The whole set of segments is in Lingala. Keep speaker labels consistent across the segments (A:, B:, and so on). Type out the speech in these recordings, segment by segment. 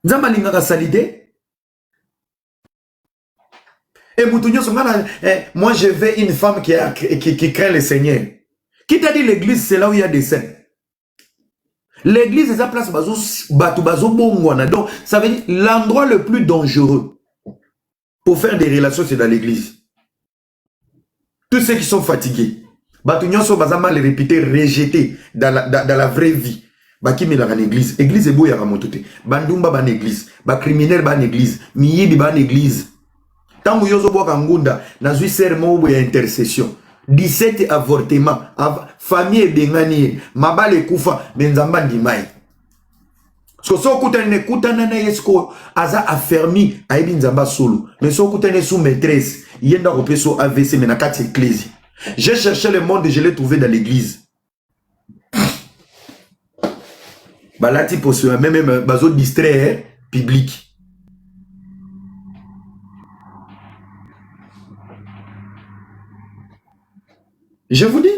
A: Nzamba lingaka salite. Et moi je veux une femme qui craint le Seigneur. Qui t'a dit l'église, c'est là où il y a des saints? L'église, c'est la place donc, ça veut dire l'endroit le plus dangereux pour faire des relations, c'est dans l'église. Tous ceux qui sont fatigués, Batunion sont mal répétés, rejetés dans la vraie vie. Baki me la église. Église est beau ya ramontote. Bandumba ban église. Ba criminel ban église. Miyibi ban église. Tant que yozo boa kangunda, na zui serment ou ya intercession. 17 avortements. Famille et bengani. Mabale kufa. Menzamba ndimai. So kutane kutana na yesko aza affermi aibi nzamba solo. Mais so kutane sous maîtresse. Yenda ropeso AVC mais na kati église. J'ai cherché le monde et je l'ai trouvé dans l'église. Balati pour ce même bazo distraire public. Je vous dis.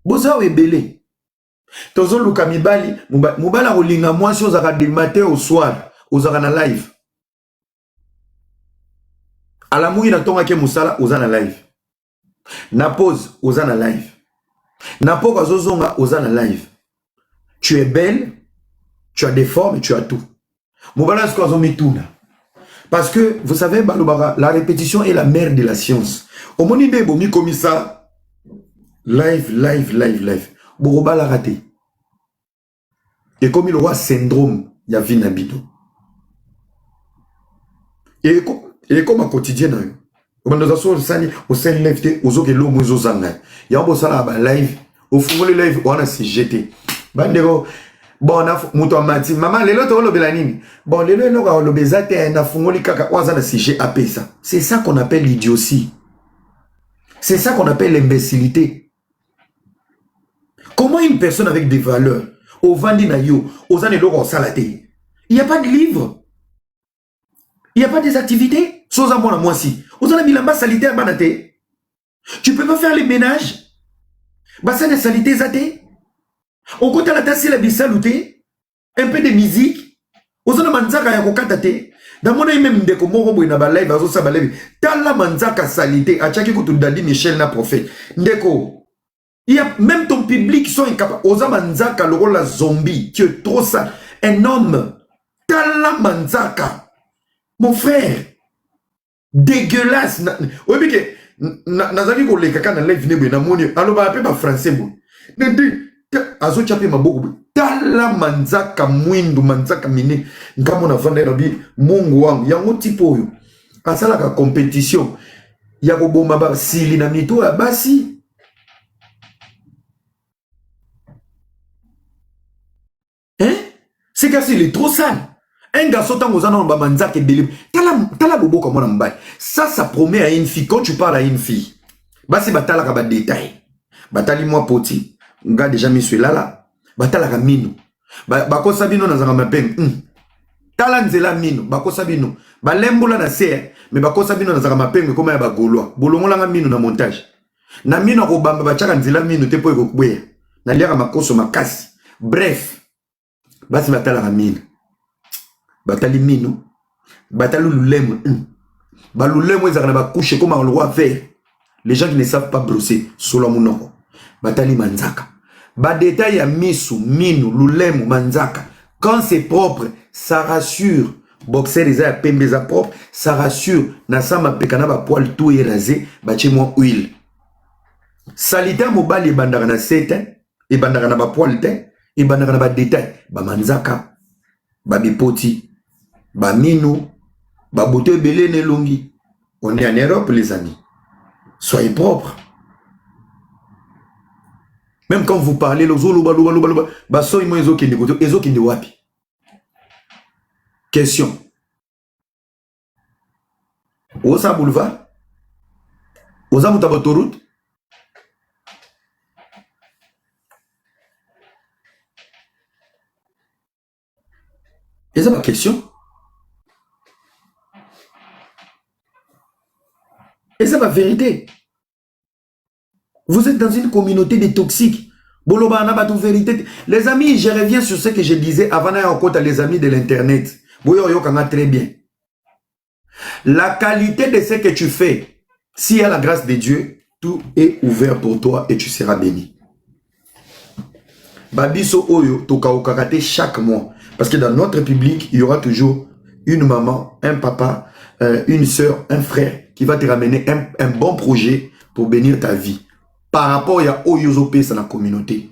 A: Boza ebele. Tozo luka mibali, mubala rolinga moi si ozaka du matin au soir, ozaka na live. Ala mouyi na tonga ke musala oza na live. Na pause oza na live. Napoka zozonga oza na live. Tu es belle, tu as des formes, tu as tout. Mobala sko azomituna. Parce que vous savez la répétition est la mère de la science. Au moni de bomi comme ça live. Boroba la raté. Et comme il aura syndrome, il y a Vinabito. Et comme à quotidien au sein live aux autres l'homme aux zanga. Il y a un beau live au fond le live on a se jeté. Bandego bon na muto mati maman lelo to lo belanini. Bon lelo no ka lo bezate na fungoli kaka waza na sujet AP ça. C'est ça qu'on appelle l'idiotie. C'est ça qu'on appelle l'imbécilité. Comment une personne avec des valeurs au vandi na yo, aux années loko salate. Il n'y a pas de livre. Il n'y a pas des activités. Soza moi moi si. Aux années bilamba salité à banate. Tu peux pas faire les ménages. Bassa de salité zate. On compte la tasse la bisalouté. Un peu de musique. Aux années manzaka ya kokatate. Dans mon même ndeko moko boy na ba live azo sa ba live. Tala manzaka salité. Achaki ko dadi Michel na prophète. Ndeko. Il y a même ton public qui sont incapables. Oza manzaka le rôle la zombie. Tu es trop sale. Un homme. Tala manzaka. Mon frère. Dégueulasse. Oui, mais que. Nazaki ko le kaka na live ne na moni. Alors ba pe ba français bon. Azo chape maboko. Tala manzaka mwindu manzaka mine. Ngamo na vanda rabi mungu wangu. Yango tipo yo. Asala ka compétition. Ya ko bomba ba sili na mito ya basi. Hein? C'est garçon il est trop sale. Un garçon tant aux années manzaka et délib. Tala bobo comme on mbaye. Ça promet à une fille. Quand tu parles à une fille, basi batala ka ba détail. Batali moi poti. Nga déjà mis là. Batala ka mino. Bako sabino na zanga mapeng. Tala nzela mino. Bako sabino. Ba lembola na se. Mais bako sabino na zanga mapeng comme ya ba goloa. Bolongola nga mino na montage. Na mino ko bamba ba chaka nzela mino te po ko kweya. Na liaka makoso makasi. Bref. Basi batala ka mino. Batali mino. Batali lulemo. Balulemo ezaka ba couche comme un roi vert. Les gens qui ne savent pas brosser solo munoko. Batali manzaka. Ba détail ya misu, mino, lulemo, manzaka. Quand c'est propre, ça rassure. Boxer les a pembeza propre, ça rassure. Nasama pekana ba poil tout érasé, ba moi huile. Salita mobile e bandaka na sete, e bandaka na ba poil te, e bandaka na ba détail, ba manzaka, ba bipoti, ba mino, ba bote belé ne longi. On est en Europe les amis. Soyez propres. Même quand vous parlez, question. Osa boulevard? Osa Moutabatoroute? Et ça ma question. Et c'est ma vérité. Vous êtes dans une communauté de toxiques. Boloba na batu vérité. Les amis, je reviens sur ce que je disais avant d'aller les amis de l'internet. Boyo yo kanga très bien. La qualité de ce que tu fais, s'il y a la grâce de Dieu, tout est ouvert pour toi et tu seras béni. Babiso oyo toka okakate chaque mois. Parce que dans notre public, il y aura toujours une maman, un papa, une soeur, un frère qui va te ramener un bon projet pour bénir ta vie. Par rapport à Oyozopé, c'est la communauté.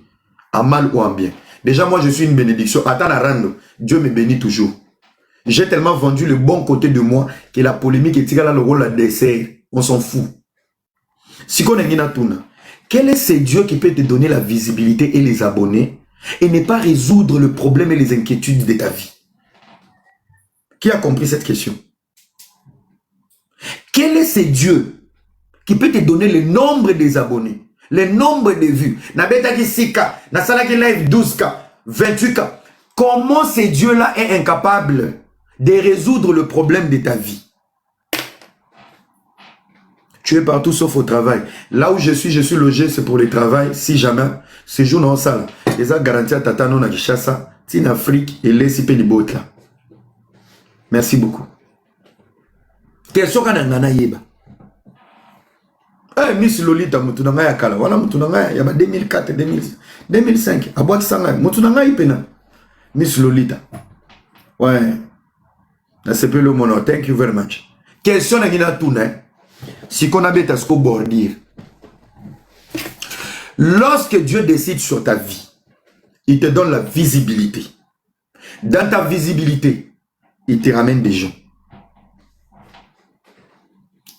A: En mal ou en bien. Déjà, moi, je suis une bénédiction. Attends à rendre. Dieu me bénit toujours. J'ai tellement vendu le bon côté de moi que la polémique est le rôle à dessert. On s'en fout. Si on est Tuna, quel est ce Dieu qui peut te donner la visibilité et les abonnés et ne pas résoudre le problème et les inquiétudes de ta vie? Qui a compris cette question? Quel est ce Dieu qui peut te donner le nombre des abonnés, le nombre de vues? Nabeta ki 6K, Nasala ki live 12K, 28K. Comment ce Dieu-là est incapable de résoudre le problème de ta vie? Tu es partout sauf au travail. Là où je suis logé, c'est pour le travail. Si jamais, ce jour dans la salle, les a garantis à Tata non à Kishasa, en Afrique et les Sipénibot là. Merci beaucoup. Question qu'on a nana yeba. Eh, Miss Lolita, mutunanga ya kala. Wala mutunanga ya 2004, 2005. Aboati sanga, mutunanga ipena. Miss Lolita. Ouais. C'est plus le mono. Thank you very much. Question na gina tuna. Si qu'on a bête à ce qu'on bordir. Lorsque Dieu décide sur ta vie, il te donne la visibilité. Dans ta visibilité, il te ramène des gens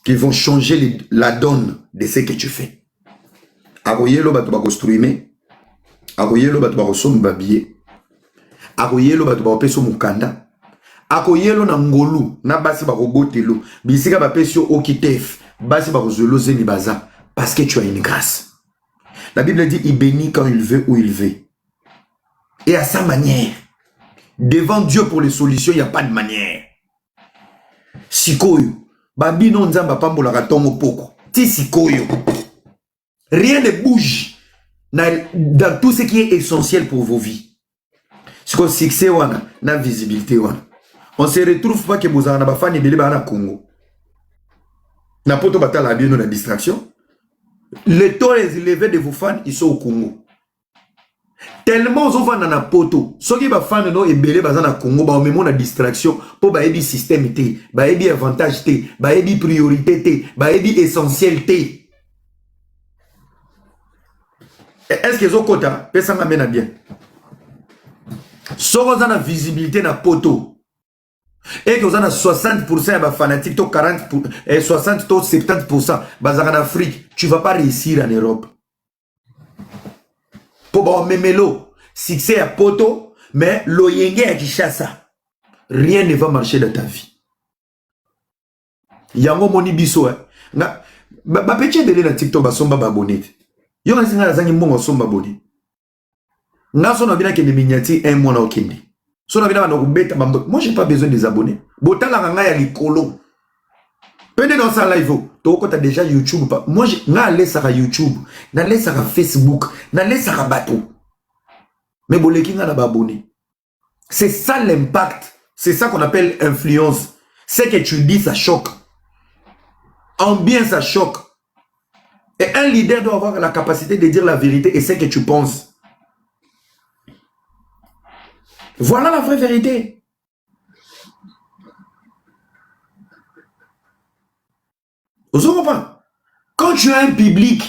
A: qui vont changer la donne de ce que tu fais. Aroyelo batuba construire, aroyelo batuba kosom babier, aroyelo batuba peso mukanda, akoyelo na ngolu na basi ba robotelo, bisika ba pesio okitef, basi ba kozelo zeni baza parce que tu as une grâce. La Bible dit il bénit quand il veut où il veut. Et à sa manière. Devant Dieu pour les solutions, il n'y a pas de manière. Sikoyo. Babi non nzamba pambola katongo poko. Ti sikoyo. Rien ne bouge dans tout ce qui est essentiel pour vos vies. Siko succès wana, na visibilité wana. On se retrouve pas que vous avez bafani bele ba na Congo. Na poto batala bien la distraction. Les taux élevés de vos fans, ils sont au Congo. Tellement ils vont dans la poto. Ceux qui ba fan no ebele bazana na Congo ba omemo na distraction pour ba ebi système té, ba ebi avantage té, ba ebi priorité té, ba ebi essentiel té. Est-ce que zo kota pesa ngamena bien? Soko za na visibilité na poto. Et que vous avez 60% de fanatiques, 40%, 60%, 70% en Afrique, tu ne vas pas réussir en Europe. Pour memelo, succès à poto, mais l'oyenge à Kishasa, rien ne va marcher dans ta vie. Yango moni biso, ba petit délai na TikTok ba somba babonné. Yo na singa zangi mbongo somba boni. Na so na bina ke de miniati un mois na okende. Moi, je n'ai pas besoin des abonnés. Peut-être dans sa live, tu as déjà YouTube. Moi, je n'ai pas YouTube, je n'ai pas Facebook, je n'ai pas bateau. Mais je n'ai pas abonné. C'est ça l'impact. C'est ça qu'on appelle influence. Ce que tu dis, ça choque. En bien, ça choque. Et un leader doit avoir la capacité de dire la vérité et ce que tu penses. Voilà la vraie vérité. Vous comprenez? Quand tu as un public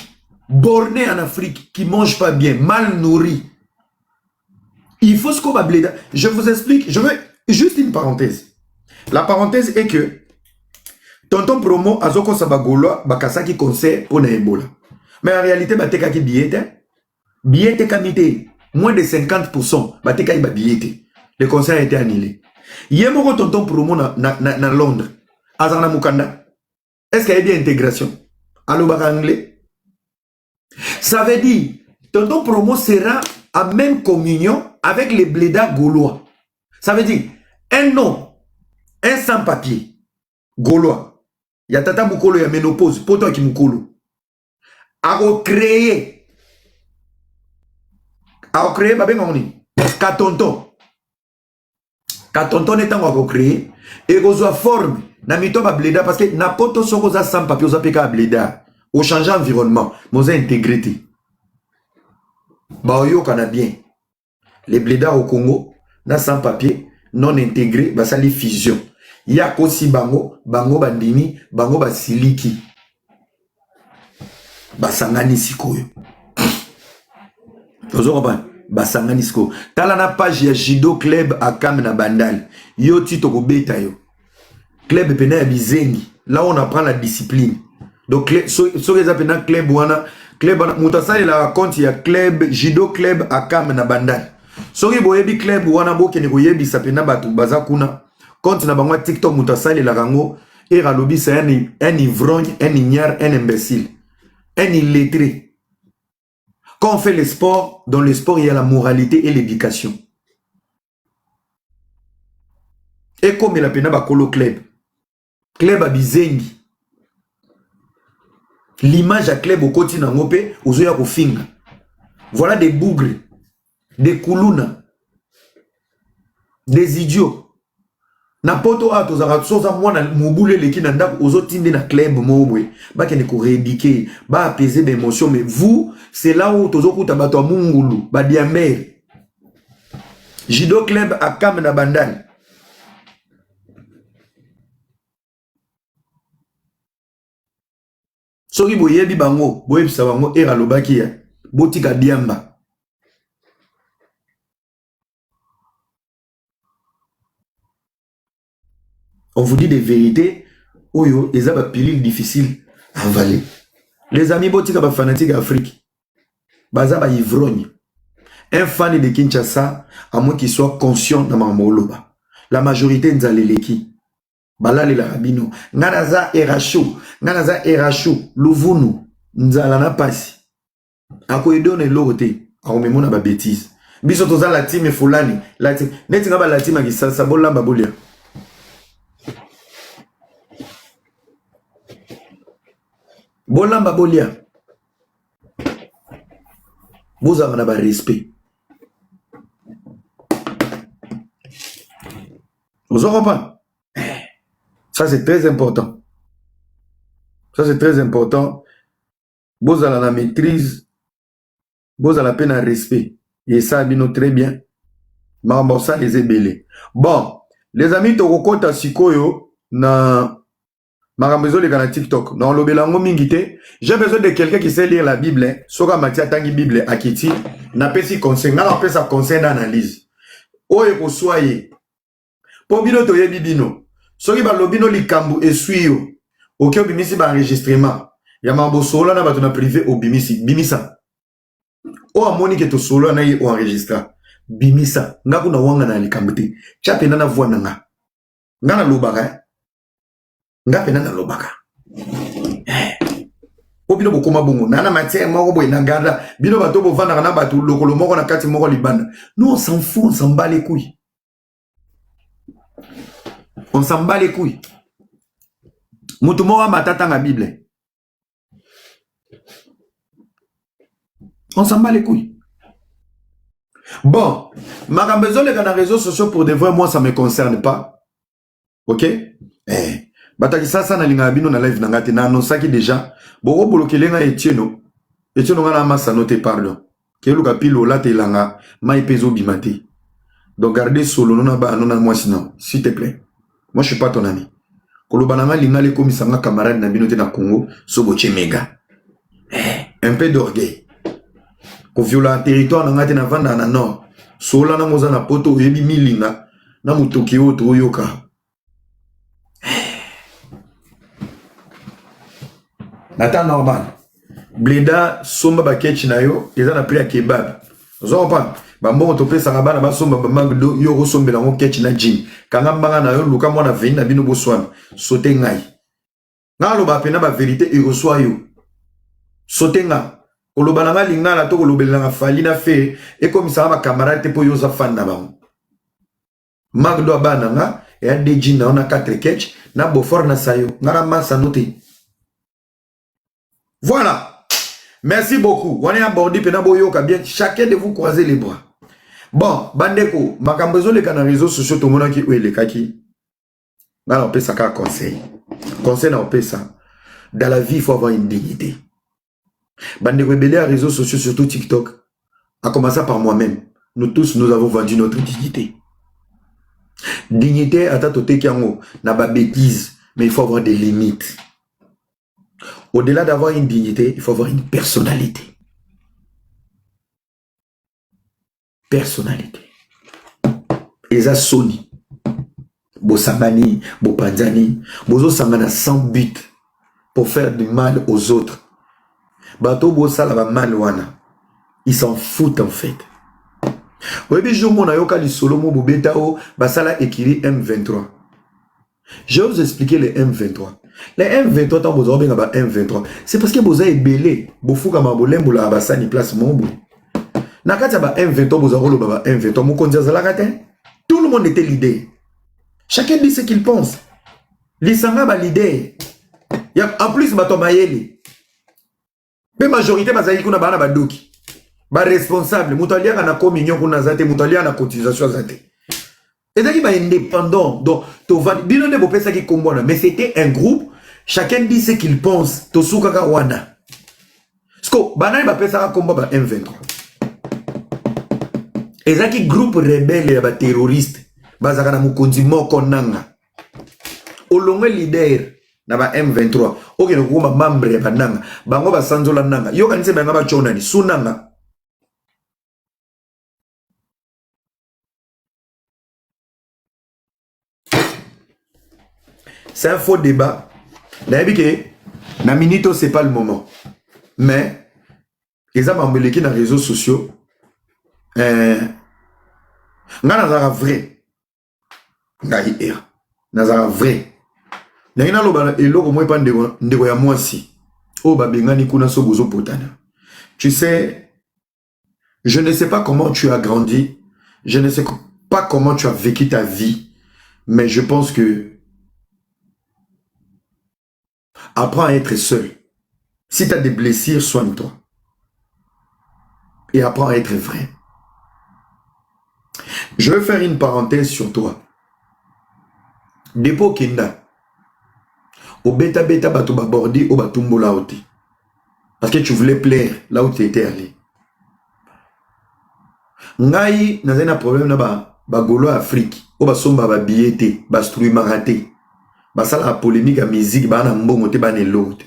A: borné en Afrique qui ne mange pas bien, mal nourri, il faut ce qu'on va blé. Je vous explique, je veux juste une parenthèse. La parenthèse est que tonton promo azoko sabagolo bakasaki conseil pour Ebola. Mais en réalité, bateka ki billet kamite. Moins de 50%, bateka iba billet. Le conseil a été annulé. Yemoko tonton promo na Londres. Azana Mukanda. Est-ce qu'il y a bien intégration? Allo baka anglais. Ça veut dire, tonton promo sera en même communion avec les blédas gaulois. Ça veut dire, un nom, un sans-papier, gaulois. Il y a tata mukolo, il y a ménopause, poto qui mukolo. A recréer a créé babenga ngoni katonton etango a créé et kozwa forme na mito ba bleda parce que na poto soko za sans papier za peka bleda au changer environnement moza intégrité ba yo kana bien les blédards au Congo na sans papier non intégré ba sali fusion ya kosi bango bandimi bango basiliki basangani sikoyo ozo ba basangani sikoyo tala na page ya Judo Club Akam na Bandal yo tito ko beta yo club pena ya bizengi là on apprend la discipline donc so les appena club wana mutasali la compte ya club Judo Club Akam na Bandal soki boyebi club wana bokene koyebisa pena batu baza kuna compte na bango TikTok mutasali la rango et ralobi c'est un ivrogne, un ignare, un imbécile, un illettré. Quand on fait le sport, dans le sport il y a la moralité et l'éducation. Et comme il a pena bakolo club à bizengi l'image à club au côté na ngope ozoya ko finga. Voilà des bougres, des koulouna, des idiots. Na poto ato za soza mwana mobule leki na ndako ozotinde na club momwe ba kene ko rééduquer ba apaiser des émotions mais vous c'est là où tozokuta bato a mungulu ba diamber Judo Club Akam na Bandal soki boyebi bango boyebisa bango era lobaki ya botika diamba. On vous dit des vérités, oyo, et ça va pilule difficile à avaler. Les amis, botika ba fanatique Afrique, baza ba ivrogne. Un fan de Kinshasa, à moins qu'il soit conscient de Mamoloba. La majorité nzaleleki. Balale la rabino. Nganaza erachou, Louvunu, nzalana pasi. Ako edone lorote, a omemona ba bêtise. Biso toza la team fulani, la team. Neti ngaba la team ki sa bolamba bolia. Bolamba bolia. Vous avez un respect. Vous en comprenez? Ça c'est très important. Ça c'est très important. Vous avez la maîtrise. Vous avez la peine à respect. Et ça, bino très bien. Mambosa les ébélés. Bon, les amis, Tokokota Sikoyo, na Marambezo les gars TikTok. Non, l'obelango mingite. J'ai besoin de quelqu'un qui sait lire la Bible. Soka Matia Tangi Bible Akiti. N'a pas si conseil. N'a pas sa conseil d'analyse. Oye ko soye. Po bino toye bibino. Soki ba lobino likambu esuyo. Oke obimisi ba enregistrement. Ya mambo solo na bato na privé obimisi. Bimisa. O amoni ke to solo na ye o enregistra. Bimisa. Nga kuna wanga na likambu te. Chape na voix na nga. Nga na lobaka. Nga pena na lobaka. O bino bokoma bongo. Nana matière moko boy na garda. Bino bato bo vanda na bato lokolo moko na kati moko libanda. Nous on s'en fout, on s'en bat les couilles. On s'en bat les couilles. Mutumora matata na Bible. On s'en bat les couilles. Bon, ma rambezo les réseaux sociaux pour de vrai, moi ça me concerne pas. Ok? Bataki ça na linga bino na live na ngati na annonçaki déjà. Boko bloquer nga Etieno. Etieno nga na massa noté pardon. Keluka pilo la te langa mai peso bimati. Donc gardez solo non ba non moi sinon, s'il te plaît. Moi je suis pas ton ami. Kolobananga linga le komisanga camarade na bino te na Congo, soboche mega. Un peu d'orgueil. Ko viola territoire na ngati na vanda na nord. Sola na moza na poto yebi milinga na mutoki oto yoka. Nata normal. Bleda somba baketch na yo, eza na prix ya kebab. Ozo pa ba mbongo to pesa ka bana ba somba ba magdo yo ko sombela ngo ketch na jin. Kanga mbanga na yo luka mwana veni na bino boswana. Sote ngai. Ngalo ba pena ba vérité e reçoit yo. Sote nga. Oloba nga linga na to kolobela nga fali na fe e comme ça ba camarade te po yo za fan na bango. Magdo abana nga e a de jin na ona 4 ketch na bofor na sayo. Ngara masa noté. Voilà. Merci beaucoup. On est abordé bien. Chacun de vous croisez les bras. Bon, bandeko, makambezo les canaux réseaux sociaux, tout le monde qui est les kaki. Là, on peut ça qu'un conseil. Conseil, on peut ça. Dans la vie, il faut avoir une dignité. Bandeko, les réseaux sociaux, surtout TikTok, à commencer par moi-même. Nous tous, nous avons vendu notre dignité. Dignité, à ta toté kiango, n'a pas bêtise, mais il faut avoir des limites. Au-delà d'avoir une dignité, il faut avoir une personnalité. Personnalité. Et ça, Sony. Bo Sambani, Bo Panzani, Bozo Sangana sans but pour faire du mal aux autres. Bato Bo Salava mal wana. Ils s'en foutent en fait. Oui, mais je m'en ayoka li solo mo bobetao basala ekiri M23. Je vais vous expliquer les M23. Les M23, tant que vous avez M23, c'est parce que vous avez belé. Vous faites comme vous l'avez la basani place Mombo. Nakati ba M23, vous avez le M23. Vous connaissez la raté. Tout le monde était l'idée. Chacun dit ce qu'il pense. L'Isanga ba l'idée. En plus, bato mayeli. Mais majorité bazayi kuna bana badoki. Ba responsable. Moutalia na communion kuna zate. Moutalia na cotisation zate. Et donc, il va indépendant. Donc, mais c'était un groupe. Chacun dit ce qu'il pense. Tosuka wana. Parce que banane va faire ça combat M23. Et ça qui groupe rebelle et terroriste. Bazaka na mukonzi moko nanga. Olonge leader na ba M23. Ok no kuma membre ba nanga. Bango ba sanzola nanga. Yo kanise banga ba chona ni sunanga. C'est un faux débat. Na minito, c'est pas le moment. Mais, les gens qui dans les réseaux sociaux, n'a vrai. N'a vrai. N'a loba eloko moi pas ndeko ya mwasi. O ba bengani kuna so bozo potana. Tu sais, je ne sais pas comment tu as grandi, je ne sais pas comment tu as vécu ta vie, mais je pense que apprends à être seul. Si tu as des blessures, soigne-toi. Et apprends à être vrai. Je vais faire une parenthèse sur toi. Depo Kenda. Au beta bato babordi au batumbo laoti. Parce que tu voulais plaire là où tu étais allé. Ngai n'a un problème na ba golo Afrique. Au basomba ba biete, ba strui maraté. Basala la polémique à musique ba na mbongo te ba ne l'autre.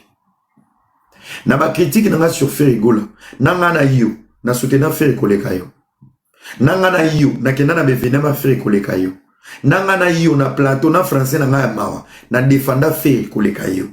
A: Na ba critique na sur faire gola. Nanga na yo na soutenir faire koleka yo. Nanga na yo na kenda na bevenema faire koleka yo. Nanga na yo na plateau na français na nga mawa na défenda faire koleka yo.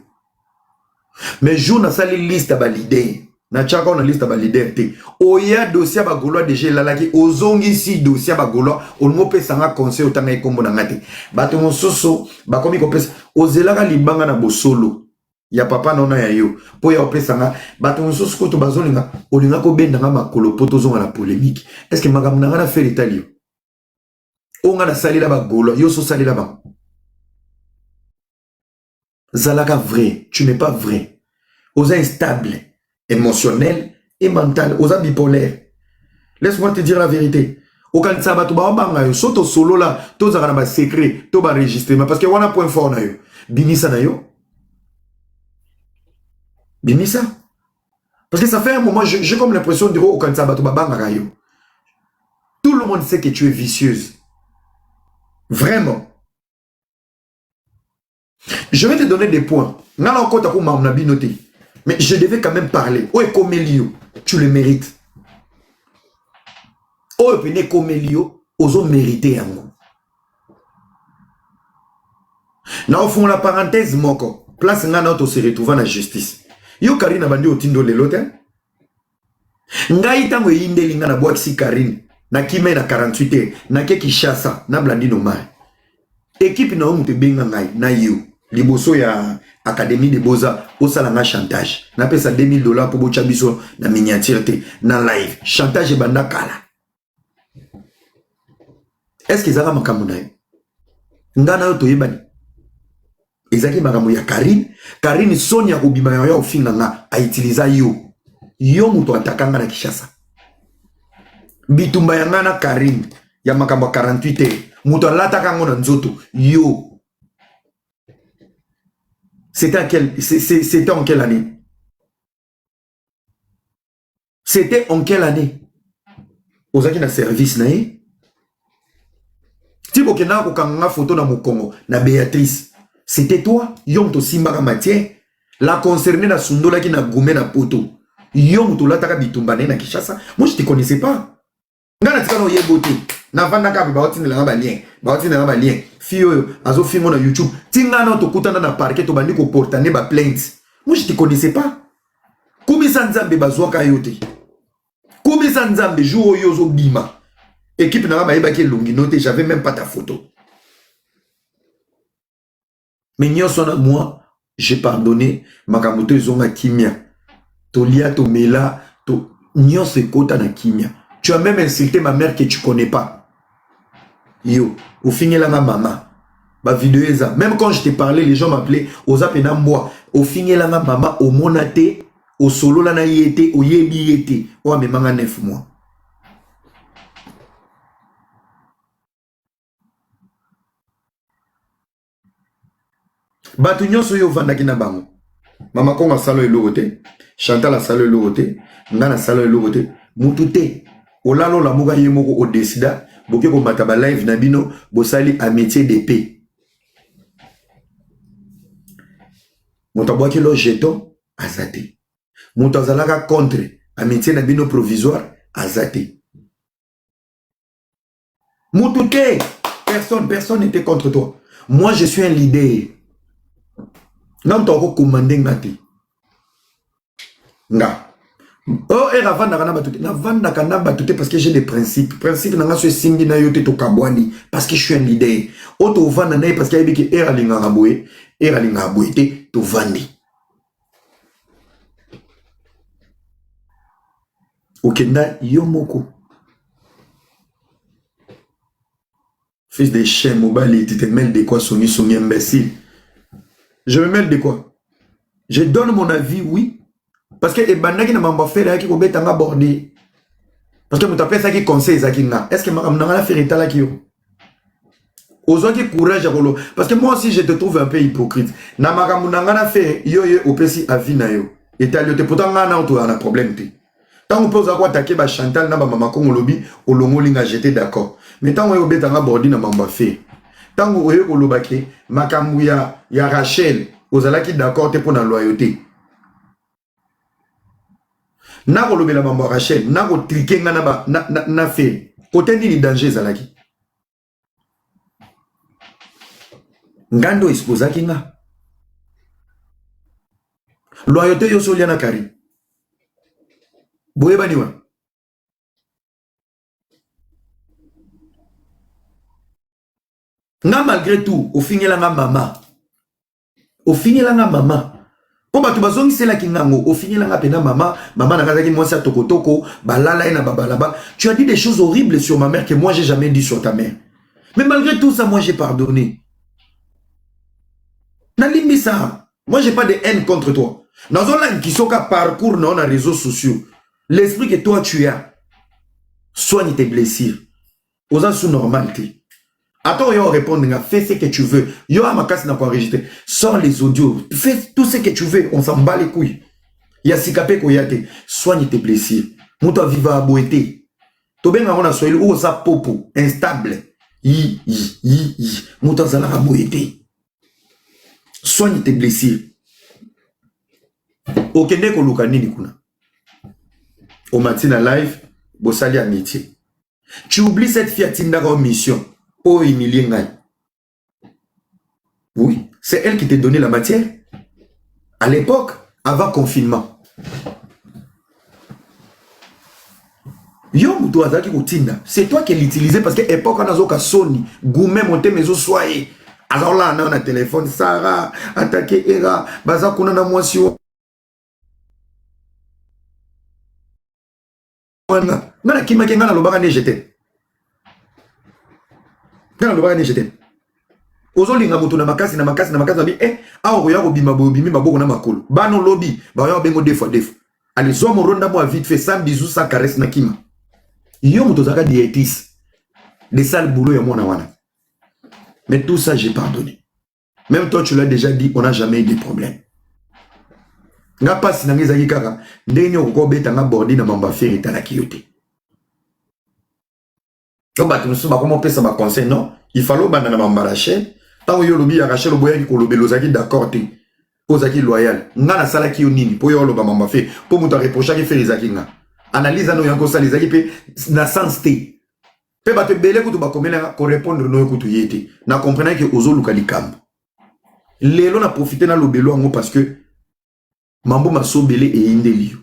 A: Mais jour na sali liste ba leader. Na chaka na liste ba leader te. Oya dossier ba golo déjà lalaki ozongi si dossier ba golo onmo pesa nga conseil otanga ikombo na ngate. Bato mososo ba komi ko pesa ozelaka libanga na bosolo. Ya papa nona ya yo. Po ya opesa nga bato mososo ko to bazolinga olinga ko benda nga makolo poto zonga la polémique. Est-ce que makamuna nga na faire italio? Onga na sali la ba golo yo so sali la ba. Zalaka vrai, tu n'es pas vrai. Osa instable, émotionnel et mental, osa bipolaire. Laisse-moi te dire la vérité. Aucun sabat to ba banga yo soto solo la to zaka na ba secret, to ba enregistrement parce que wana point fort na yo. Binisa na yo. Binisa. Parce que ça fait un moment j'ai comme l'impression de dire aucun sabat to ba banga yo. Tout le monde sait que tu es vicieuse. Vraiment. Je vais te donner des points. Mais je devais quand même parler. Oh, Komelio, tu le mérites. Oh, Komelio, oso mérité. Là, au fond, la parenthèse, moko. Place ngana auto se retrouver na justice. Yo Karine bandi otindo le lote. Ngai tango yinde linga na boaxi Karine. Na kime na 48 heures. Na ke Kishasa. Na blandi no mai. Équipe na omu te benga ngai. Na you. Liboso ya Académie de Beaux-Arts au salanga chantage. Na pesa $2000 pour bocha biso na miniature te na live. Chantage banda kala. Est-ce que zaka makambo na yo? Ngana yo toyebani. Ezaki makambo ya Karine. Karine Sonia kobima yo ofinga nga a utiliser yo. yo muto atakanga na Kishasa. Bitumba yangana Karim ya makamba 48 muto alataka na nzoto yo. C'était en quelle année? C'était en quelle année? Ozaki na service na ye. Tipo kena ko kanga photo na Mukongo na Béatrice. C'était toi, yom to simbaka matière. La concernée na sundola ki na goumé na poto. Yom to lataka bitumba na Kishasa. Moi je te connaissais pas. Ngana tika no yebote. Na vanda ka ba otine la ba lien. Ba otine la ba lien. Fio azo filmo na YouTube. Tinga na to kutana na parquet to bandi ko portane ba plainte. Moi je te connaissais pas. Kumisa nzambe bazwaka yote. Kumisa nzambe jour yozo bima. Équipe na ba yeba ki longi note, j'avais même pas ta photo. Mais nyosona moi, j'ai pardonné makamoto zonga kimia. Tolia to mela to nyose kota na kimia. Tu as même insulté ma mère que tu connais pas. Yo, au final la maman. Ba vidéo eza. Même quand je t'ai parlé, les gens m'appelaient Ozapena Mboa. Au final la maman au monate, au solo la na yete, au yebi yete. Oh mais manga 9 mois. Batu nyonso yo vandaki na bango. Mama konga salo elogote, Chantal a salo elogote, ngana salo elogote, mutute. Olalo la muga yemoko o décida, boke ko mataba live na bino, bosali amitié d'épée. Motabwaki lo jeton, azate. Motazalaka contre, amitié na bino provisoire, azate. Mutute, personne n'était contre toi. Moi je suis un leader. Non, tu as commandé ngati. Nga. Oh, et la vanda kana batute. Na vanda kana batute parce que j'ai des principes. Principe nanga so simbi na yote to kabwani parce que je suis un leader. Auto vanda na parce qu'il y a que era linga ngaboué, era linga ngaboué te to vandi. Okenda yomoko. Fils de chien mobile, tu te mêles de quoi Sony imbécile. Je me mêle de quoi? Je donne mon avis, oui. Parce que Ebanaki n'a pas fait qui peut être abordé. Parce que vous tapez ça qui conseille ça qui n'a. Est-ce que ma n'a fait état là qui yo? Aux autres qui courage à rolo. Parce que moi aussi je te trouve un peu hypocrite. Na n'a fait yo au pesi avis na yo. Et t'as te pourtant na un problème te. Tant on pose à quoi attaquer ba Chantal na ba mama kongo lobby au longo linga j'étais d'accord. Mais tant on est obéta abordé na mamba fait. Tant on est au lobake makambu ya Rachel ozalaki d'accord te pour la loyauté. Na kolobé la mamba Rachel na ko triquer nga na fait. Côté ni danger zalaki. Ngando exposaki nga. Loyauté yo soliana kari. Boye baniwa. Nga malgré tout, au final nga maman. Au final nga maman. Pour batu bazongi c'est là qui ngango. Au final nga pena maman. Maman n'a pas dit moi ça toko toko. Balala ina babalaba. Tu as dit des choses horribles sur ma mère que moi j'ai jamais dit sur ta mère. Mais malgré tout ça, moi j'ai pardonné. Nalimbi ça. Moi j'ai pas de haine contre toi. Dans un live qui sont qu'à parcours dans les réseaux sociaux. L'esprit que toi tu as. Soigne tes blessures. Aux ans sous normalité. Attends, yo répondre, fais ce que tu veux. Yo à ma casse n'a pas enregistré. Sors les audios. Fais tout ce que tu veux. On s'en bat les couilles. Yasikapé koyate. Soigne tes blessures. Mouta viva à boité. Tobenga on a soyé ou sa popo. Instable. Mouta zala à boité. Soigne tes blessures. Okende ko lukani ni kuna. Au matin à live. Bossali amitié. Tu oublies cette fille à Tindara en mission. Oh, Emilie Ngai. Oui, c'est elle qui t'a donné la matière. À l'époque, avant confinement. C'est toi qui l'utilisais parce que l'époque, on a zoka Sony, Goumé, monté mes os soyez. Alors là, on a un téléphone, Sarah, attaqué Era, Baza Kuna Moisio. Nana qui m'a dit que l'obara n'est jeté. Dans le bas j'étais. Ozolinga moto na makasi na makasi na makasi na bi ah oya ko bima bo bimi maboko na makolo. Ba no lobby ba ya bengo deux fois. allez zo mo ronda mo vite fait sans bisous sans caresse na kima yo moto zaka diétis de sale boulot ya mona wana. Mais tout ça j'ai pardonné. Même toi tu l'as déjà dit, on n'a jamais eu de problème. Nga pasi na ngezaki kaka ndenge okoko beta nga bordi na mamba faire etalaki yo te. Donc bato mosusu bakoma opesa ba conseil non, il fallait banda na mamba Rachel. Tant yo lobi ya Rachel oboyaki kolobela ozaki d'accord te. Ozaki loyal. Nga na salaki yo nini po yo loba mamba faire po muto reprochaki faire ezaki nga. Analyse no yango sala ezaki pe na sens te. Pe bato bele kutu bakomela ko répondre no kutu yete. Na comprendre que ozoluka likambo. Lelo na profiter na lobelo ngo parce que mambo masobele et indeli.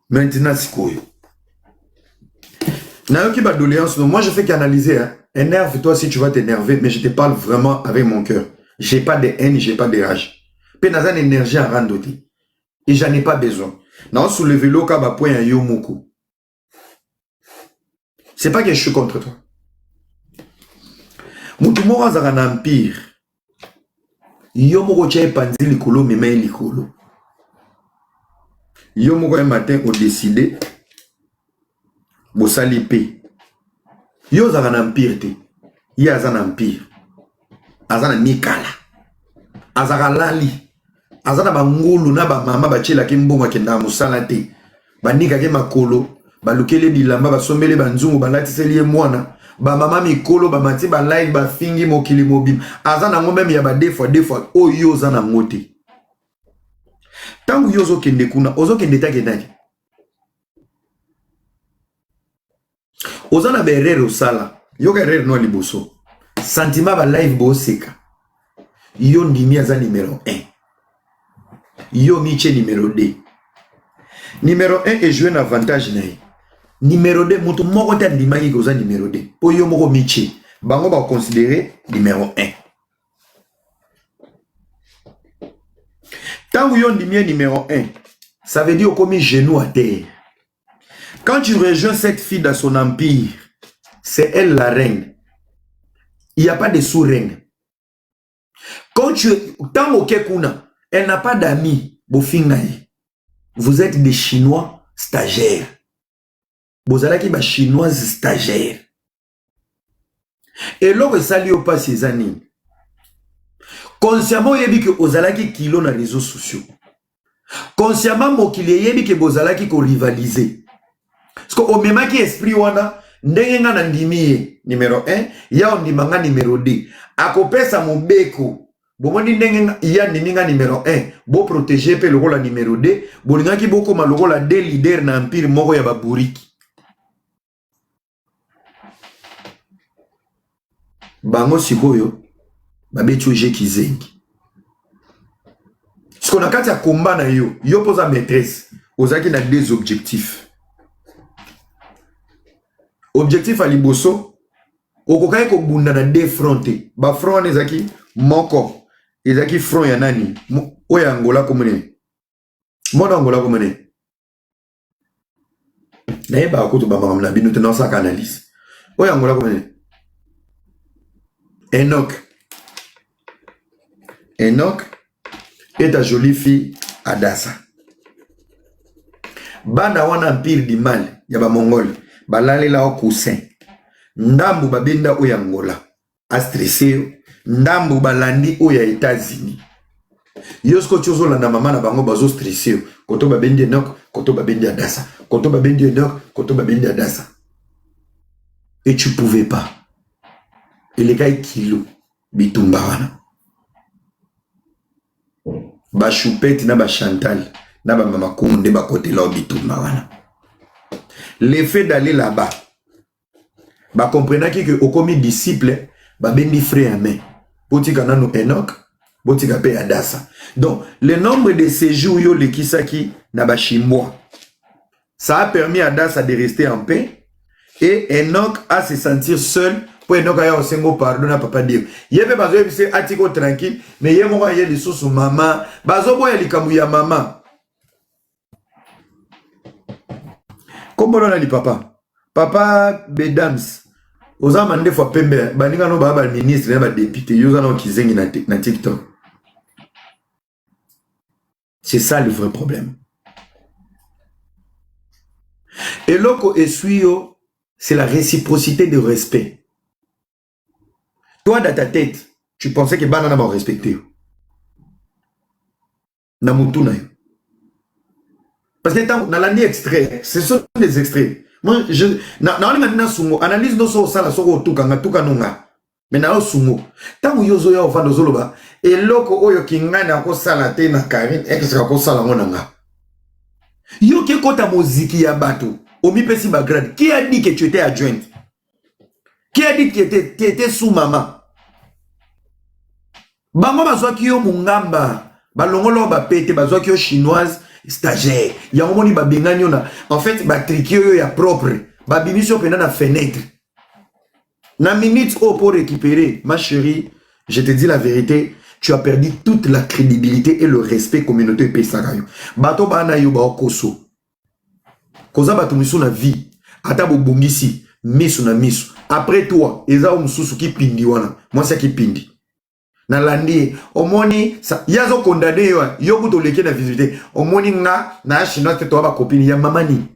A: Maintenant sikoyo. Na yoki ba doléance, moi je fais qu'analyser hein. Énerve-toi si tu vas t'énerver, mais je te parle vraiment avec mon cœur. J'ai pas de haine, j'ai pas de rage. Pe nazan énergie à randoter. Et j'en ai pas besoin. Non, sous le vélo ka ba point ya yo moko. C'est pas que je suis contre toi. Mutu moko azaka na empire. Yo moko tchaye panzi likolo meme likolo. Yo moko un matin on décidé bo sali pe. Yo zaka na empire te. Ye azana empire. Azana mikala. Azaka lali. Azana bangulu na ba mama ba chela ke mbongo kenda musala te. Banika ke makolo, balukele bilamba basombele banzungu balatiseli mwana. Ba mama mikolo ba mati ba live ba fingi mokili mobim. Azana ngo même ya ba deux fois o yo zana ngote. Tangu yo zo kende kuna, ozo kende ta kenaki. Ozana berere osala. Yo ka erreur no liboso. Sentiment ba live bo seka. Yo ndimi aza numéro 1. Yo miche numéro 2. Numéro 1 est joué un avantage naï. Numéro 2, mutu moko ta ndimaki koza numéro 2. Po yo moko miche. Bango ba considérer numéro 1. Tant que yo ndimie numéro 1, ça veut dire qu'on met genou à terre. Quand tu rejoins cette fille dans son empire, c'est elle la reine. Il n'y a pas de sous-reine. Quand tu... Tant que kuna, elle n'a pas d'amis. Vous êtes des Chinois stagiaires. Vous allez être Chinoises stagiaires. Et là, ça lui pas ces années. Consciemment, il y a dit que vous allez kilo dans les réseaux sociaux. Consciemment, il y a dit que vous allez rivaliser. Parce qu'au même qui esprit, wana ndenga na ndimi numéro 1, ya ndimanga numéro 2. Akopesa mobeko. Bomoni ndenga ya ndiminga numéro 1, bo protéger pe le rôle numéro 2, bolinga ki boko ma le rôle de leader na empire moko ya baburiki. Bango sikoyo babetu je kizengi. Ce qu'on a quand ya combat na yo, yo posa maîtresse, ozaki na deux objectifs. Objectif à liboso, okokai ko bunda na deux fronts. Ba front ezaki moko, ezaki front ya nani? Oya Angola komune. Mona Angola komune. Na ba ko to ba ngam na binu te na sa analyse. Oya Angola komune. Enoch et ta jolie fille Adassa. Banda wana empire du mal, ya ba Mongol. Balale la au coussin. Ndambu babenda oya Angola. A stressé. Ndambu balandi oya États-Unis. Yosko chozo la na mama na bango bazo stressé. Koto babendi Enoch, koto babendi Adassa. Koto babendi Enoch, koto babendi Adassa. Et tu pouvais pas. Et les gars kilo bitumba wana. Ba choupette na ba Chantal na ba mama Konde ba côté là bitumba wana. L'effet d'aller là-bas, bah comprenez que au commis disciple, bah bendi frère à main. Botika nanu Enoch, botika pe Adassa. Donc le nombre de séjours yo le kisaki na ba chimboa. Ça a permis à Adassa de rester en paix et Enoch à se sentir seul. Pour Enoch aya osengo pardon à papa Dieu. Yebe bazo yebise atiko tranquille, mais yé moko yé de sous maman, bazo boya likambu ya maman. Comment on a dit papa? Papa Bedams. Oza mande fois pembe. Baninga no baba ministre na ba député. Yoza no kizengi na TikTok. C'est ça le vrai problème. Et l'autre essuie, c'est la réciprocité de respect. Toi, dans ta tête, tu pensais que Banana va respecter. Namutuna. Parce que dans l'année extrait, ce sont des extraits. Moi, analyse nos so sala soko tukanga tukanonga. Mais na sumo. Tant yozo ya ofando zoloba, et loko oyo kingana ko sala te na Karine, extra ko sala monanga. Yo ke kota moziki ya bato, omi pesi bagrade. Qui a dit que tu étais adjointe? Qui a dit que tu étais sous maman? Bango bazwa ki yo mungamba, balongolo ba pete bazwa ki yo chinoise. Stagiaire, il y a un moment où en fait, il y propre, babimisio pendant la fenêtre. Na minute pour récupérer, ma chérie, je te dis la vérité, tu as perdu toute la crédibilité et le respect communauté pesagayo. Bato bana yo ba okoso. Koza bato misu na vie, ata bo bongisi, misu na misu. Après toi, eza o mususu ki pindi wana. Moi c'est qui pindi. Na landi omoni yazo condamné yo kuto leke na visiter omoni na chinois te to ba copine ya mamani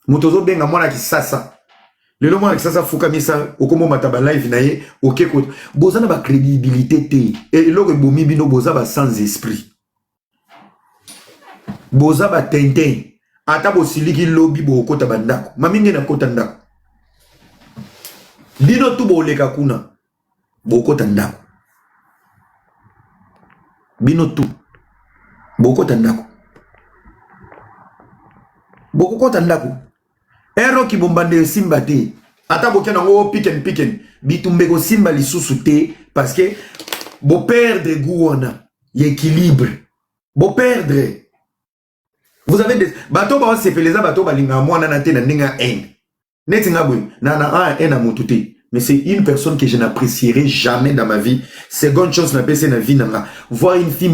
A: mutozo benga mwana kisasa lelo mwana kisasa fuka misa okomo mataba live na ye okeko boza na ba crédibilité te et loko bomi bino boza ba sans esprit boza ba tintin ata bo siliki lobby bo kota bandako mami ngena kota ndako bino tu bo leka kuna Bokota ndako. Bino tu. Bokota ndako. Bokota ndako. Ero ki bombande simba te. Ata bokia nango piken. Bitumbeko simba lisusu te. Parce que bo perdre gouana. L'équilibre. Bo perdre. Vous avez des... Bato ba sepeleza bato balinga mwana na te na ndinga en. Neti ngabwe. Na en na mutute. Mais c'est une personne que je n'apprécierai jamais dans ma vie. Seconde chose, n'a pas na vie nanga. Voir une fille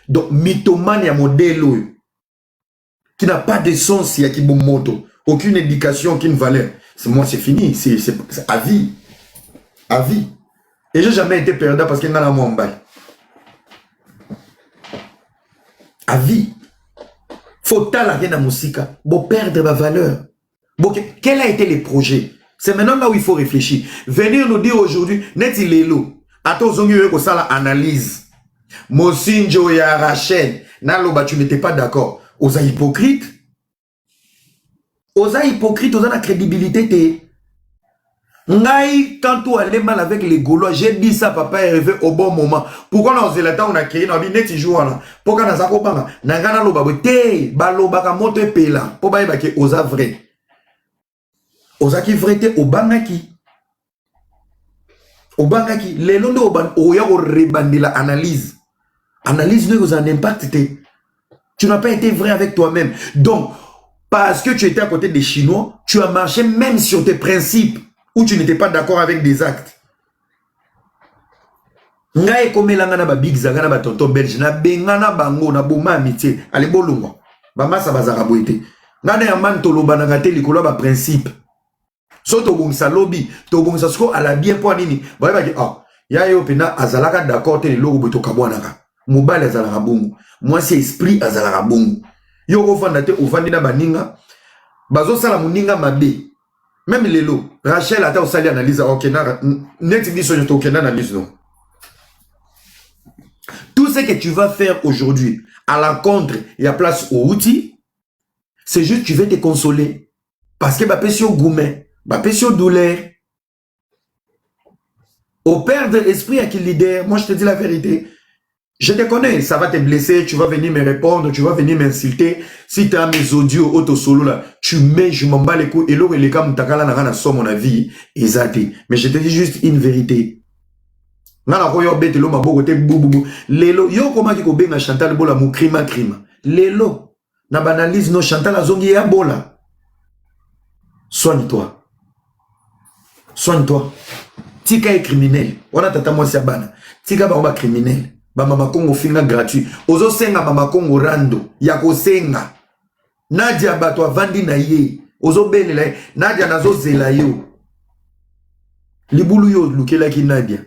A: donc mythomane ya modèle qui n'a pas de sens ya ki bon moto, aucune éducation, aucune valeur. C'est moi c'est fini, c'est à vie. À vie. Et j'ai jamais été perdant parce qu'il n'a la mombale. À vie. Faut la rien à musika, bon perdre ma valeur. Bon, quel a été le projet? C'est maintenant là où il faut réfléchir. Venir nous dire aujourd'hui, neti lelo, ato zongi ko sala analyse. Mosinjo ya Rachel, naloba tu n'étais pas d'accord. Osa hypocrite. Osa hypocrite, osa la crédibilité te. Ngai, quand tu allais mal avec les Gaulois, j'ai dit ça, papa est arrivé au bon moment. Pourquoi on a on a créé, on a dit neti jouana. Pourquoi on a ça kopanga? Nangana loba te, baloba ka moto pela. Pour ba ke osa vrai. Ozaki vrete obangaki. Obangaki. Les noms de oban oya o rebandi la analyse. Analyse ne vous en impact te. Tu n'as pas été vrai avec toi-même. Donc, parce que tu étais à côté des Chinois, tu as marché même sur tes principes où tu n'étais pas d'accord avec des actes. Ngai komelanga na ba big zaga na ba tonton belge na bengana bango na boma amitié. Allez bolongo. Ba masa bazara boité. Ngana ya man toloba na ngate likolo ba principe. So to bongisa lobby, to bongisa sko ala bien po nini. Ba ba ki ya yo pena azalaka d'accord te logo boto kabwanaka. Mobile azalaka bongo. Moi c'est esprit azalaka bongo. Yo ko fanda te ofandi na baninga. Bazo sala muninga mabe. Même lelo, Rachel ata osali analyse OK na net biso to OK na analyse non. Tout ce que tu vas faire aujourd'hui à l'encontre et à place au outil, c'est juste tu veux te consoler parce que ba pesio goumé. Bah, pécio douleur. Au perdre esprit à qui leader, moi je te dis la vérité. Je te connais, ça va te blesser, tu vas venir me répondre, tu vas venir m'insulter. Si tu as mes audios auto solo là, tu mets, je m'en bats les couilles. Et là, les cas, m'takala n'a rien à son mon avis. Exacté. Mais je te dis juste une vérité. Nana koyo bete lo maboko te boubou. Lelo, yo comment ki ko benga Chantal bola mou crima. Lelo, na banalise no Chantal azongi ya bola. Soigne-toi. Soigne-toi. Tika est criminel. On a tata moi siabana. Tika ba criminel. Ba mama Congo finga gratuit. Ozo senga mama Congo rando. Yako senga. Nadia bato vandi na ye. Ozo belela. Nadia nazo zela yo. Libulu yo lukela ki Nadia.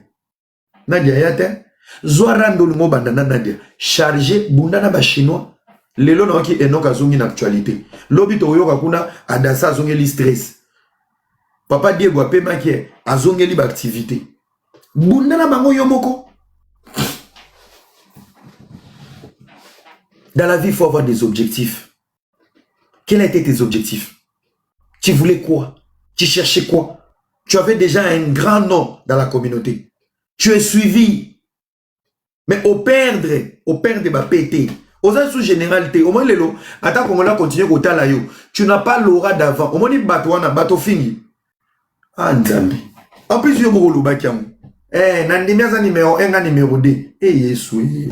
A: Nadia yate. Zoarando le mot bandana nadia. Chargé, bundana ba chinois. Lelo na ki enoka zongi na actualité. Lobi to yoka kuna adasa zongi li stress. Papa Diego a pema qui est à zongi li ba activité. Bundana bango yomoko. Dans la vie, il faut avoir des objectifs. Quels étaient tes objectifs? Tu voulais quoi? Tu cherchais quoi? Tu avais déjà un grand nom dans la communauté. Tu es suivi. Mais au perdre ma pété. Aux sous généralité, au moins les lots, attends qu'on a continué au talayo. Tu n'as pas l'aura d'avant. Au moins les bateaux, on a bateau fini. Ah, Nzambi. En plus, il y a beaucoup de bakiam. Eh, Nandimia numéro 1, numéro 2. Eh, Yesu.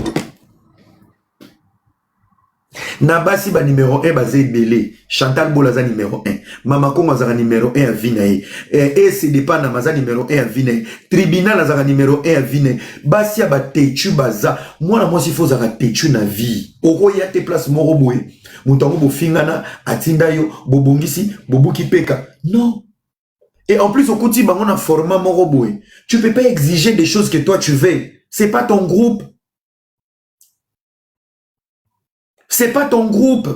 A: Nabasi ba numéro 1 basé belé. Chantal Bolaza numéro 1. Mama Kongo azara numéro 1 à Vinae. Et c'est dépend na maza numéro 1 à Vinae. Tribunal azara numéro 1 à Vinae. Basi ba techu baza. Moi na moi si faut zara techu na vie. Oko ya te place moro boye. Mutango bo fingana atinda yo bobongisi bobuki peka. Non. Et en plus au kouti bango na format moro boye. Tu peux pas exiger des choses que toi tu veux. C'est pas ton groupe. C'est pas ton groupe.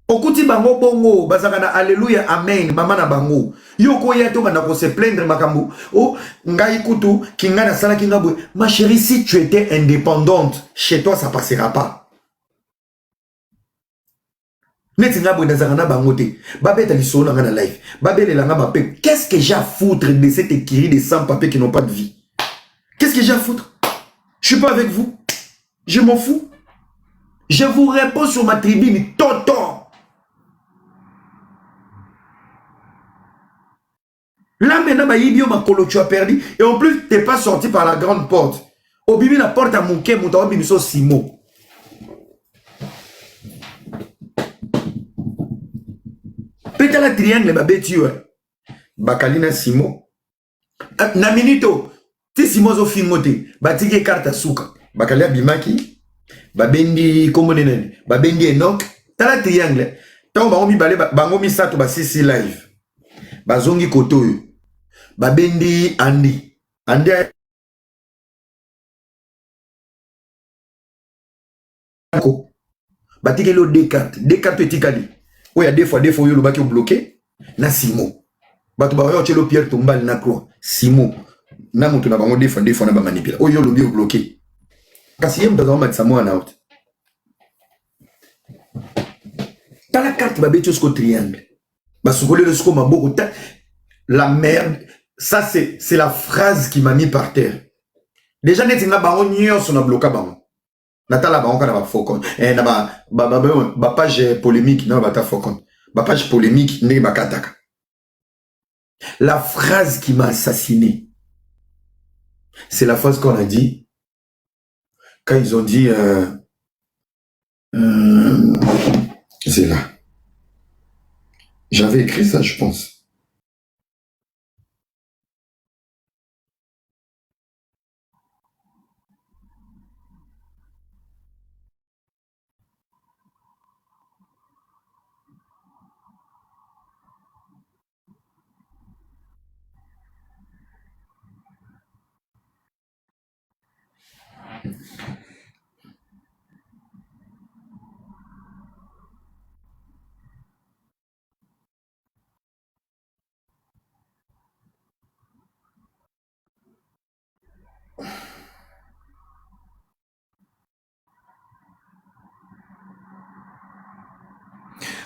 A: Okuti bango bongo, bazakana alléluia, amen, mama na bango. Yoko yato bana ko se plaindre makambo. Oh, ngai kutu, kinga na sala kinga bwe. Ma chérie, si tu étais indépendante, chez toi ça passera pas. Netinga bwe nazakana bango te. Babé ta liso na na live. Babé le langa bape. Qu'est-ce que j'ai à foutre de cette écurie de 100 papiers qui n'ont pas de vie? Qu'est-ce que j'ai à foutre? Je suis pas avec vous. Je m'en fous. Je vous réponds sur ma tribune, tonton. Là maintenant, tu as perdu. Et en plus, tu n'es pas sorti par la grande porte. Au bibi, la porte à mon quai, mon tawa, bibi, so simo. Peut-être la triangle, babé, tu es. Bakalina simo. Na minito, ti simo zo filmote. Batike carte à souka. Bakalia bimaki. Babendi kombo nene babendi Enoch tala triangle tant bango bale bango misato ba sisi live bazongi koto yo babendi andi ko batike lo D4 etikali oya deux fois yo lo baki bloqué na simo bato ba yo chelo Pierre Tombal na croix simo na mutu na bango deux fois na ba manipula oyo lo bi bloqué. Kasi yem dans un Samoa na out. Dans la carte babé tu triangle. Basukole le sko maboko la merde. Ça c'est la phrase qui m'a mis par terre. Déjà net na bango nyonso na bloqué bango. Natala bango kana ba focon. Na ba page polémique na ba ta focon. Ba page polémique ne ba kataka. La phrase qui m'a assassiné. C'est la phrase qu'on a dit quand ils ont dit c'est là. J'avais écrit ça, je pense.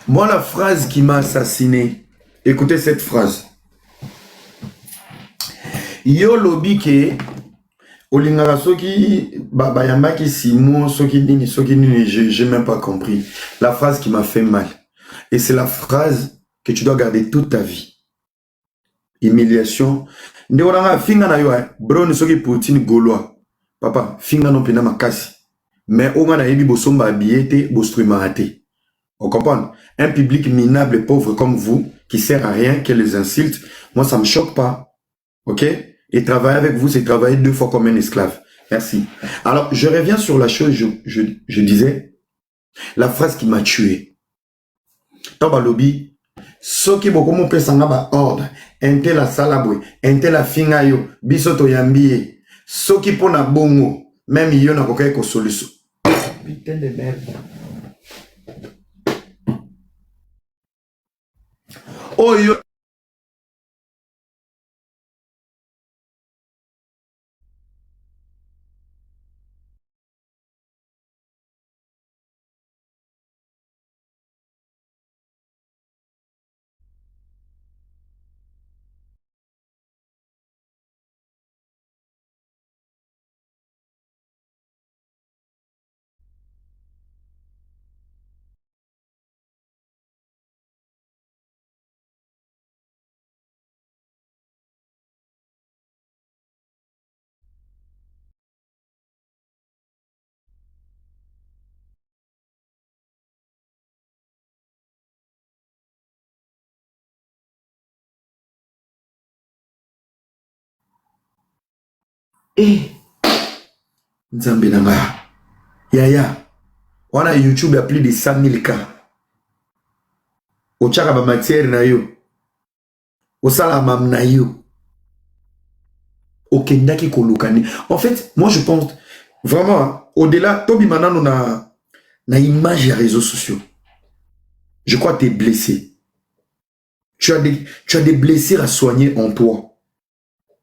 A: Moi, la phrase qui m'a assassiné, écoutez cette phrase. Yo lobi ke olingara soki bayambaki simo soki nini j'ai même pas compris. La phrase qui m'a fait mal. Et c'est la phrase que tu dois garder toute ta vie. Humiliation. Ndoranga finga na yo bro soki Poutine gaulois. Papa, finga no pena makasi. Mais on a yebi bosomba biete bostruimate. On comprend? Un public minable et pauvre comme vous, qui sert à rien, qui les insulte, moi ça me choque pas. Ok? Et travailler avec vous, c'est travailler 2 fois comme un esclave. Merci. Alors, je reviens sur la chose, je disais, la phrase qui m'a tué. Toba lobby, soki beaucoup mon pesanga ba ordre, ente la salabwe, ente la fingayo, bisoto yambie, soki pona bongo même yo na kokai ko solution. Putain de merde. Oh yo Nzambe nanga. Yaya. On a YouTube à plus de 100 000 cas. Au tchaka ba matière na yo. Au salamam na yo. Au kendaki kolukani. En fait, moi je pense vraiment au-delà Tobi maintenant on a na image des réseaux sociaux. Je crois que tu es blessé. Tu as des blessures à soigner en toi.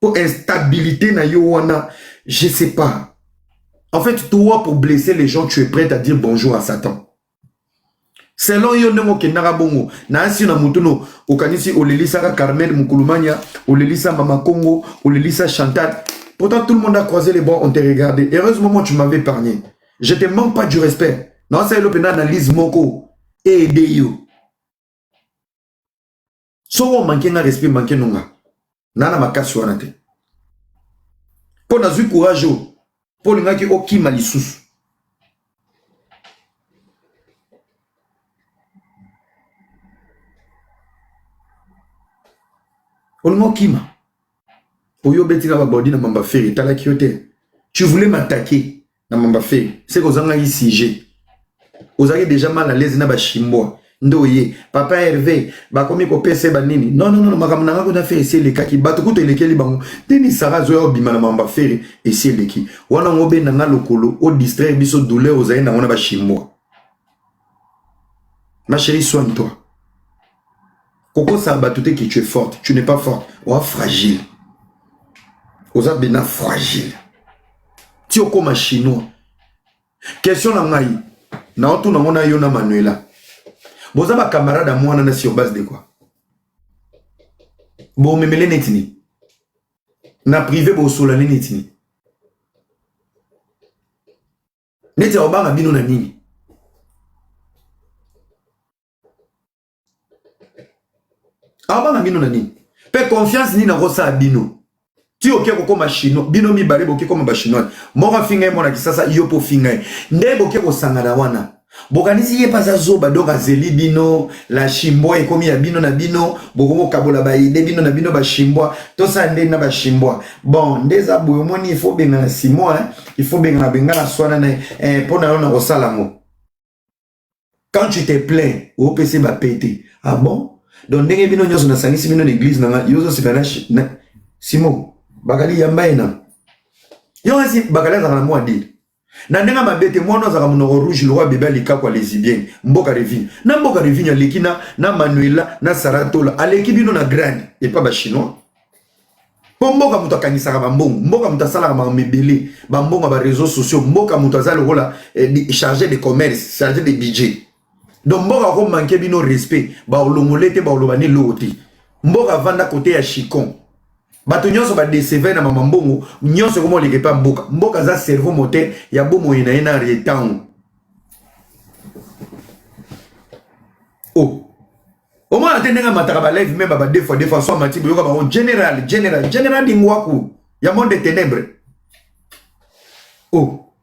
A: Pour instabilité na yo wana, je sais pas. En fait, toi pour blesser les gens, tu es prêt à dire bonjour à Satan. Selon yo ndemo kenara bongo na asi na mutuno okanisi olelisa Carmel Mukulumania, olelisa Mama Congo, olelisa Chantal. Pourtant tout le monde a croisé les bras, on t'a regardé. Heureusement moi tu m'avais épargné. Je te manque pas du respect. Non, c'est l'opéna analyse moko et aider yo. So on manque un respect manque nonga. Nana makasi wana te. Po na zui courage po linga ki okima lisusu. Olmo kima. Oyo beti na babodi na mamba feri tala kiote. Tu voulais m'attaquer na mamba feri. C'est que zanga ICG. Ozaki déjà mal à l'aise na ba shimboa. Ndoye papa Hervé ba komi ko pese ba nini. Non makamna ngako na fait essayer les kaki batukuto elekeli bango. Teni sara zo bima na mamba feri essayer leki. Wana ngobe na nga lokolo o distraire biso douleur ozali na ngona ba shimboa. Ma chérie, soigne-toi. Koko Sabatouté que tu es forte, tu n'es pas forte. Ou fragile. Oza bena fragile. Tu es comme un chinois. Question na ngai. Na otu na mona yo na Manuela. Boza ba camarade à moi na sur base de quoi? Bo memele netini. Na privé bo solane netini. Neti obanga bino na nini? Abanga bino na nini? Pe confiance ni na rosa bino. Ti oke ko koma chino, bino mi bare boke koma ba chinois. Mora finga mona kisasa yo po finga. Nde boke ko sangana wana. Bokanisi ye pasa zoba doka zeli bino, la chimboa e komi ya bino na bino, bokomo kabola ba ide bino na bino ba chimboa, to sa nde na ba chimboa. Bon, ndeza boyo moni il faut benga na 6 mois, hein. Il faut benga na benga na swana na pona na rosala ngo. Quand tu te plains, au PC va péter. Ah bon? Donc ndenge bino nyoso na sangisi bino l'église na yozo sipana na Simo bakali yambaina. Yo asi bakala za na moi dire. Na ndenga mabete mwana za munoko rouge le roi bébé lika kwa lesbienne mboka revine. Na mboka revine lekina na Manuela na Saratola aleki bino na grande et pas ba chinois. Po mboka muto kanisaka ba mbongo, mboka muto sala ba mebele, ba mbongo ba réseaux sociaux, mboka muto azali kola chargé de commerce, chargé de budget. Donc mboka ko manquer bino respect, ba olongolete ba olobani loti. Mboka vanda côté ya Chikon. Bato nyonso ba décever na mama mbongo, nyonso komo leke pa mboka. Mboka za cerveau moteur ya bomo ina ina retang. Oh. Au moins attendenga mataka ba live même ba deux fois soit mati boyoka ba général dingwaku ya monde des ténèbres. Oh.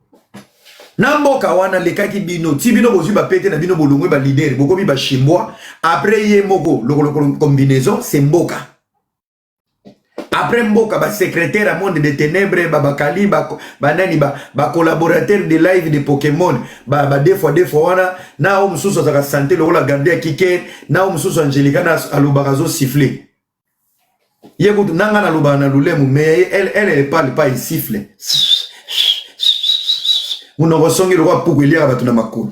A: Namboka wana lekaki bino ti bino bozu ba pété na bino bolongwe ba leader bokomi ba chimboa après ye moko le combinaison c'est mboka. Après mboka ba secrétaire à monde des ténèbres ba bakali ba nani ba collaborateur de live de Pokémon ba deux fois wana na o mususu za santé le la garder kike na o mususu Angelica na alubarazo siffler. Yégout nanga na loba na lulemu, mais elle parle pas, il siffle. Vous ne ressentez le roi pour lire avec na makolo.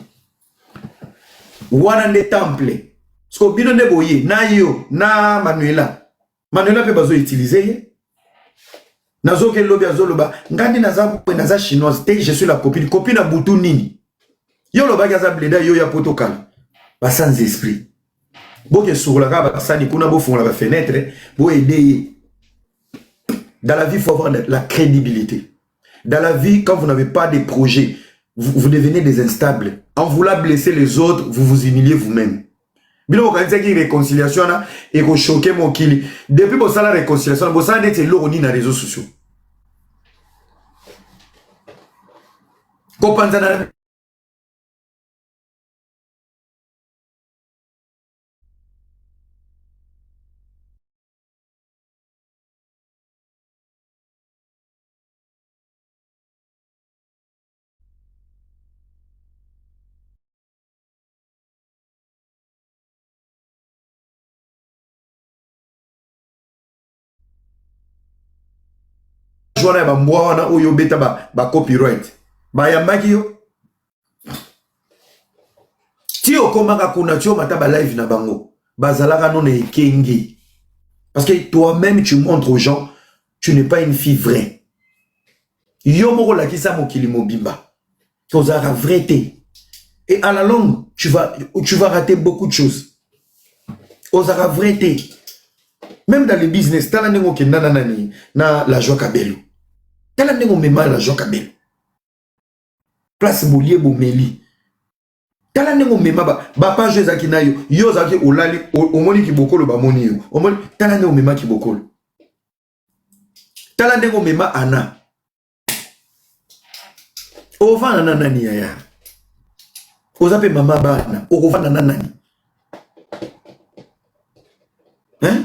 A: Wana ne temple. Sko bino ne boye na yo na Manuela. Manuela pe bazo utiliser. Nazo ke lobi azoloba ngandi naza chinoise te je suis la copine à butu nini. Yo loba gaza bleda yo ya protocole. Ba sans esprit. Boke sur la ba sani kuna bo fond la fenêtre, bo aider. Dans la vie, il faut avoir la crédibilité. Dans la vie, quand vous n'avez pas de projet, vous devenez des instables. En voulant blesser les autres, vous vous humiliez vous-même. Bien, vous avez dit réconciliation et vous choquez mon kili. Depuis que vous avez la réconciliation, vous avez dit que vous avez les réseaux sociaux. Comprenez? Joana ba mbwana oyo beta ba copyright ba yambaki yo tio komaka kuna tio mata ba live na bango bazalaka non ekengi parce que toi-même tu montres aux gens tu n'es pas une fille vraie yo moko la kisa mokili mobimba tu ozara vraieté et à la longue tu vas rater beaucoup de choses ozara vraieté même dans le business tala ndenge okenda nani na la joie kabelo tala ndenge omema la joie kabelo place bolie bomeli tala ndenge omema ba page ezaki na yo zaki olali omoni kibokolo bamoni yo omoni tala ndenge omema kibokolo tala ndenge omema ana ovana na nani yaya ozape mama bana okovana na nani hein?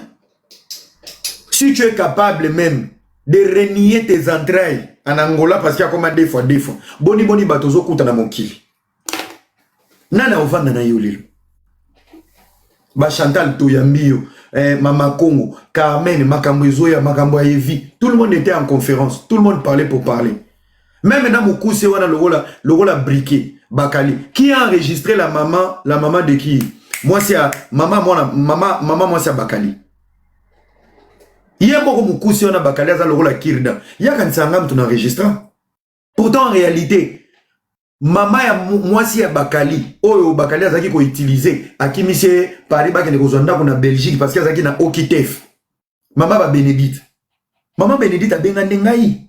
A: Si tu es capable même de renier tes entrailles en Angola parce qu'il y a comme des fois. Boni batozo kuta na mokili. Nana ovanda na yolilo. Ba Chantal Toyambio, Mama Congo, Carmen, Makambo Zoya, Makambo Evi. Tout le monde était en conférence. Tout le monde parlait pour parler. Même dans mon coup, c'est le rôle briqué. Bakali. Qui a enregistré la maman de qui? Moi, c'est maman, moi, c'est Bakali. Il y a beaucoup de coups sur la Bakali, ça le rôle à Kirda. Il y a quand ça tu enregistrant. Pourtant, en réalité, maman, moi, c'est Bakali. Oh, Bakali, ça qui qu'on utilisé. À qui monsieur Paris, Bakali, qu'on a Belgique, parce qu'il y a qui n'a Okitef. Maman va Bénédicte. Maman Bénédicte a bengandi ngai.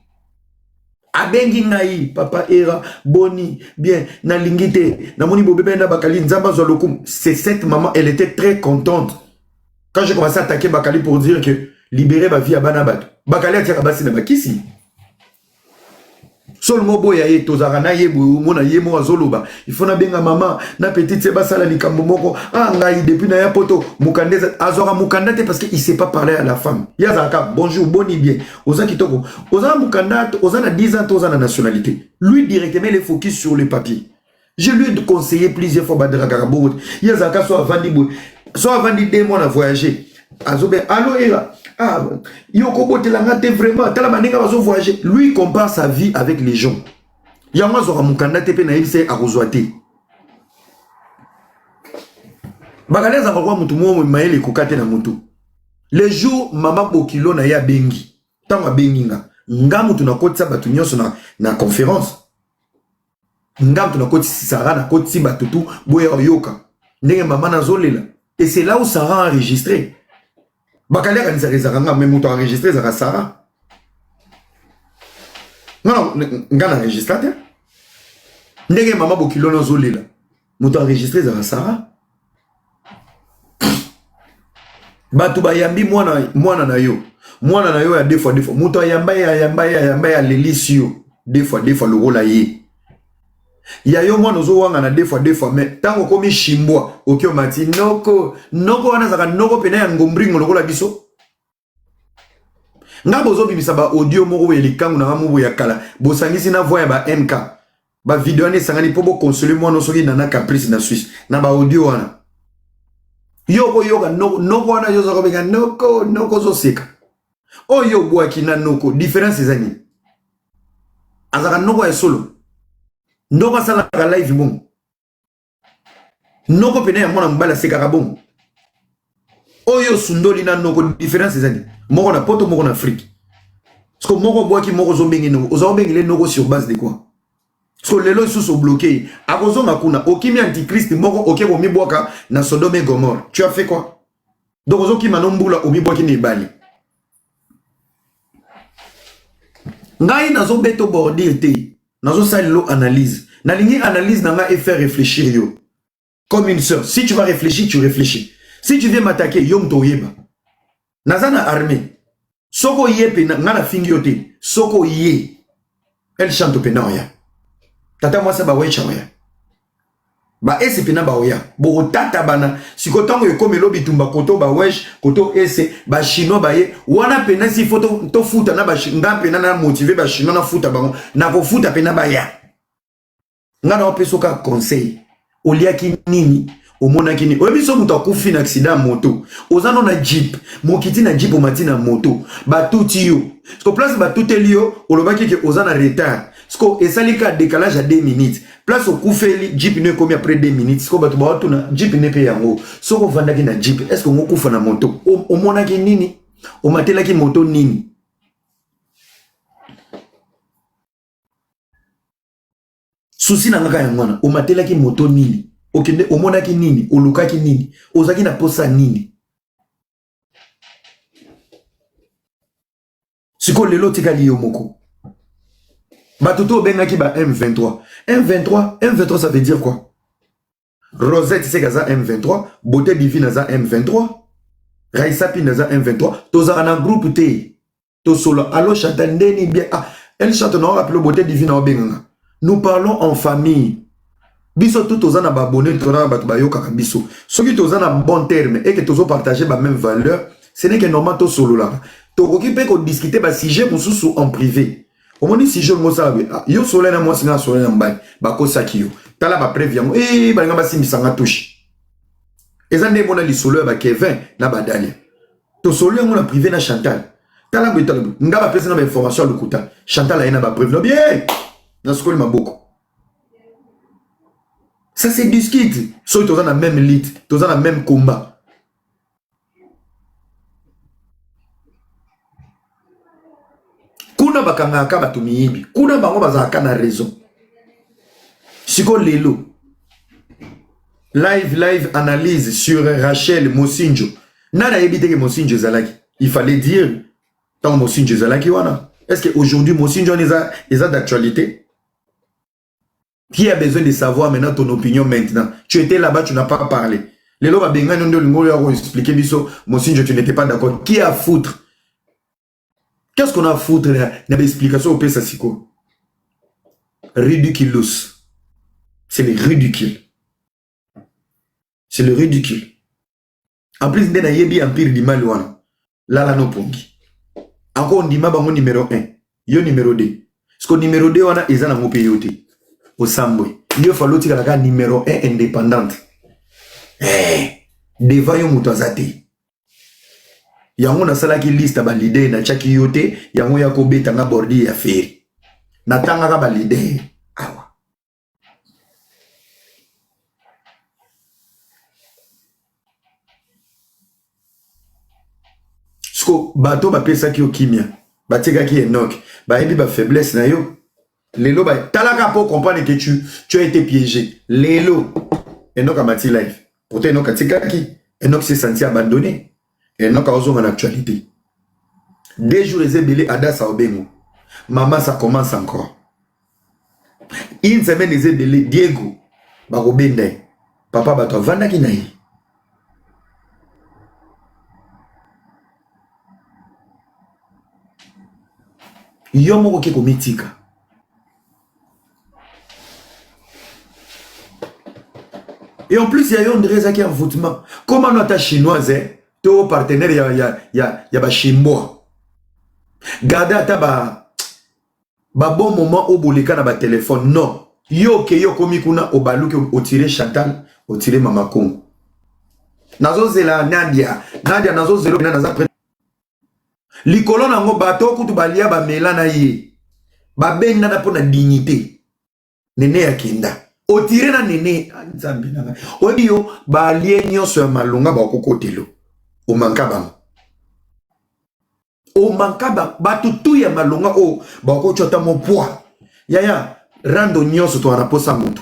A: A bengi ngai, papa era, boni, bien, na lingite, na moni bobebe na Bakali, nzamba zolokum. C'est cette maman, elle était très contente. Quand j'ai commencé à attaquer Bakali pour dire que libérer ma vie à Banabat. Bakali a tiré à Bassi Nabakisi. Sol mobo ya ye tozarana ye mona ye mo azoloba. Il faut na benga maman na petite seba sala ni kambomoko. Ah ngai depuis na ya poto mukandeza azora mukandate parce que il sait pas parler à la femme. Yazaka bonjour boni bien. Oza kitoko. Oza mukandate oza na 10 ans oza na nationalité. Lui directement il est focus sur les papiers. Je lui ai conseillé plusieurs fois Badra Karabou. Yazaka soit vandi 2 mois à voyager. Azobe allo era. Ah, Yoko Telangate vraiment, tala maninga bazo voyager. Lui il compare sa vie avec les gens. Yama zora mukanda tepe na ilse akozwate. Bagaleza kwa mutu mo maele kokate na mutu. Le jour mama bokilo na ya bengi. Tanga benginga. Ngamu tunakotisa batu nyonso na conférence. Ngamu tunakotisa Sarah na kotisi batutu boya yoka. Ndenge mama na zolela. Et c'est là où Sarah a enregistré. Bakali a enregistré, mais mouton enregistré, ça Sarah. Non, ngana enregistré. Ndenge mama bokilo na zolela. Mouton enregistré, ça Sarah. Batu bayambi mwana na yo. Mwana na yo ya 2 fois. Mouton yamba ya lelisio. 2 fois le rôle a ye. Ya yo mwana ozo wanga na 2 fois mais tango komi shimbwa okyo mati noko wana zaka noko pena ya ngombringo lokola biso ngabo zo bimisa ba audio moko elikangu na ngamu ya kala bosangisi na voix ya ba MK ba video ne sangani po bo consoler mwana soki na caprice na Suisse na ba audio wana yoko noko wana yo zaka benga noko zo seka Oyo boaki na noko différence ezani. Azaka noko ya solo. Noko sala ka live bon. Noko pene ya mwana mbala sekaka bon. Oyo sundoli na noko différence ezani. Moko na poto moko na Afrique. Parce que moko boaki moko zombengi noko. Ozombengi le noko sur base de quoi? Parce que lelo sous bloqué. Akozonga kuna okimi antichrist moko oke ko miboaka na Sodome et Gomorrhe. Tu as fait quoi? Donc ozoki manombula omiboaki ni bali. Ngai nazo beto bordir te. Nazo salilo analyse. Nalingi analyse nanga et faire réfléchir yo. Comme une sœur. Si tu vas réfléchir, tu réfléchis. Si tu viens m'attaquer, yom to yeba. Nazana armée. Soko ye pena ngana fingiote. Soko ye. Elle chante pena oya. Tata moi ça ba wecha oya. Ba ese pena ba oya. Bo tata bana. Sikotango yo comme lobi tumba koto ba wesh, koto ese ba chinois ba ye. Wana pena si photo to futa na ba nga pena na motiver ba chinois na futa bango. Na ko futa pena ba ya. Ngana opesoka conseil. Oliaki nini? Omona kini. Oyebiso muta kufi na accident moto. Ozano na jeep. Mokiti na jeep omati na moto. Batuti yo. Sko place batute liyo. Olobaki ke ozana retard. Sko esalika décalage à 2 minutes. Place au kufeli jeep ne komi après 2 minutes. Sko batu ba watu na jeep ne pe yango. Soko vandaki na jeep. Est-ce que ngo kufa na moto? Omona ki nini? Omatela ki moto nini? Souci na ngaka yangwana. Omatela ki moto nini? Okende omona ki nini? Oluka ki nini? Ozaki na posa nini? Siko lelo tikali yo moko. Batuto benga ki ba M23. M23 ça veut dire quoi? Rosette c'est gaza M23, Beauté Divine za M23, Raissa Pina za M23, tozara na groupe T. To solo allo chatandeni bien. Ah, elle chante non rappelle Beauté Divine na benga. Nous parlons en famille. Biso tout tozana ba abonné tona ba bayoka biso. Soki tozana bon terme et que tozo partager ba même valeur, ce n'est que normal to solo là. To occupé ko discuter ba sujet mususu en privé. Au moins si je me sabe, yo solo na moi singa solo na mbai, ba ko sakiyo. Tala ba préviens, ba nga ba simbisanga touche. Ezande mona li solo ba Kevin na ba Daniel. To solo ngona privé na Chantal. Tala bo tala. Nga ba pesa na ba information lukuta. Chantal a ina ba prévenir bien. Na skoli maboko. Ça c'est discute. So tous dans la même lutte, tous dans la même combat. Kuna bakanga ka batumiyibi. Kuna bango bazaka na raison. Siko lelo. Live analyse sur Rachel Mosinjo. Nana ebite que Mosinjo zalaki. Il fallait dire tant Mosinjo zalaki wana. Est-ce que aujourd'hui Mosinjo est d'actualité? Qui a besoin de savoir maintenant ton opinion maintenant? Tu étais là-bas, tu n'as pas parlé. Les lois benga non de expliquer biso, Mosinjo, tu n'étais pas d'accord. Qui a à foutre? Qu'est-ce qu'on a à foutre dans l'explication au Pesasiko? Ridiculous. C'est le ridicule. C'est le ridicule. En plus, il y a un empire du mal. Là, là, non, pongi. Encore, on dit ma bango numéro 1. Yo numéro 2. Parce que numéro 2, on a ils ont un pays. Au Sambwe. Il faut que la numéro 1 indépendante. Devant yo mutazate. Yango na sala ki liste ba leader na chaki yote, yango ya ko beta nga bordi ya feri. Na tanga ka ba leader. Awa. Sko bato ba pesa ki okimia. Ba teka ki Enoch. Ba ebi ba faiblesse na yo. Lelo ba talaka pour comprendre que tu as été piégé. Lelo Enoch a mati live. Pourtant Enoch a tikaki. Enoch s'est senti abandonné. Enoch a osé en actualité. 2 jours les ébélés Ada sa obengo. Maman ça commence encore. Une semaine les ébélés Diego ba robende. Papa ba to vanda ki nayi. Yomo ko komitika. Et en plus, il y a un réseau qui est en foutement. Comment notre chinoise, ton partenaire, il y a ba chinois. Gardez à ba bon moment au bolika na ba téléphone. Non. Yo ke yo komi kuna obalu ke o tirer Chantal, o tirer Mama Congo. Nazo zela Nadia nazo zelo na naza likolo nango bato kutu balia ba melana ye ba benna na pona dignité nene ya kenda otire na nene nzambe na odio ba alie nyonso ya malonga ba kokotelo o manka batutu ya malonga o ba kochota mo poids yaya rando nyonso to ana posa mutu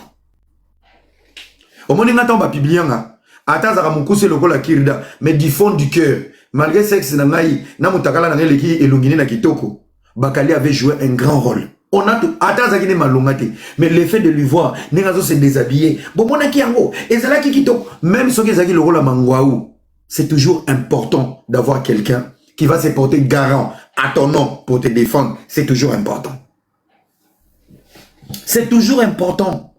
A: omoni ngata ba piblianga atazaka mukuse lokola kirda mais du fond du cœur malgré sexe na ngai na mutakala na ngeleki elungini na kitoko Bakali avait joué un grand rôle. On a tout. Atazaki ne malongate. Mais le fait de lui voir, Nengazo se déshabiller. Bon, mon akiango. Et c'est là qui quitte. Même si Zaki le rôle à Mangwaou, c'est toujours important d'avoir quelqu'un qui va se porter garant à ton nom pour te défendre. C'est toujours important. C'est toujours important.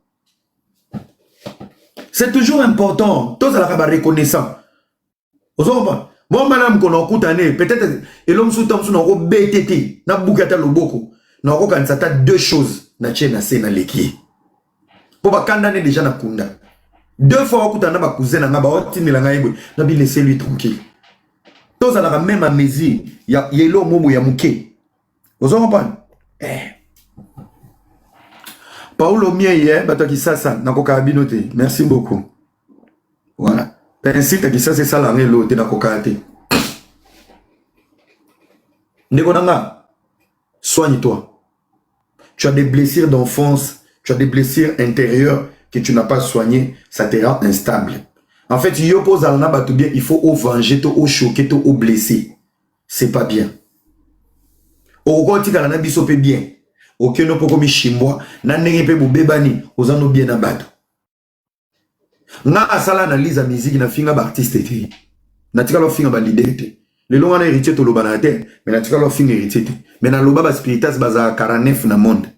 A: C'est toujours important. Tous à la reconnaissant. Vous comprenez? Bon, madame, qu'on a coûté, peut-être, et l'homme sous temps, on a BTT, n'a boukata le boko. N'a pas quand ça deux choses, n'a tché n'a sé n'a l'équipe. Pour pas condamner déjà n'a kunda. Deux fois, on a ma cousine, n'a pas otine la naïbe, n'a pas laissé lui tranquille. Tous à la même amnésie, il y a l'homme momo yamouké. Vous comprenez? Paulo Mieye, bataki sasa, n'a pas kabinoté. Merci beaucoup. Voilà. Ainsi, tu as dit ça, c'est ça la réalité, tu as dit. Negonanga, soigne-toi. Tu as des blessures d'enfance, tu as des blessures intérieures que tu n'as pas soignées, ça te rend instable. En fait, il oppose à bien, il faut au venger, au choquer, au blesser. C'est pas bien. Au côté de la nabiso peut bien. Aucun ne peut comme chimbois, n'a n'est pas bébani, aux anneaux bien abattus. Nga asala analyse la musique na finga ba artiste te na tika lo finga ba leader te le longa na héritier to loba na te mais na tika lo finga héritier te mais na loba ba spiritas baza 49 na monde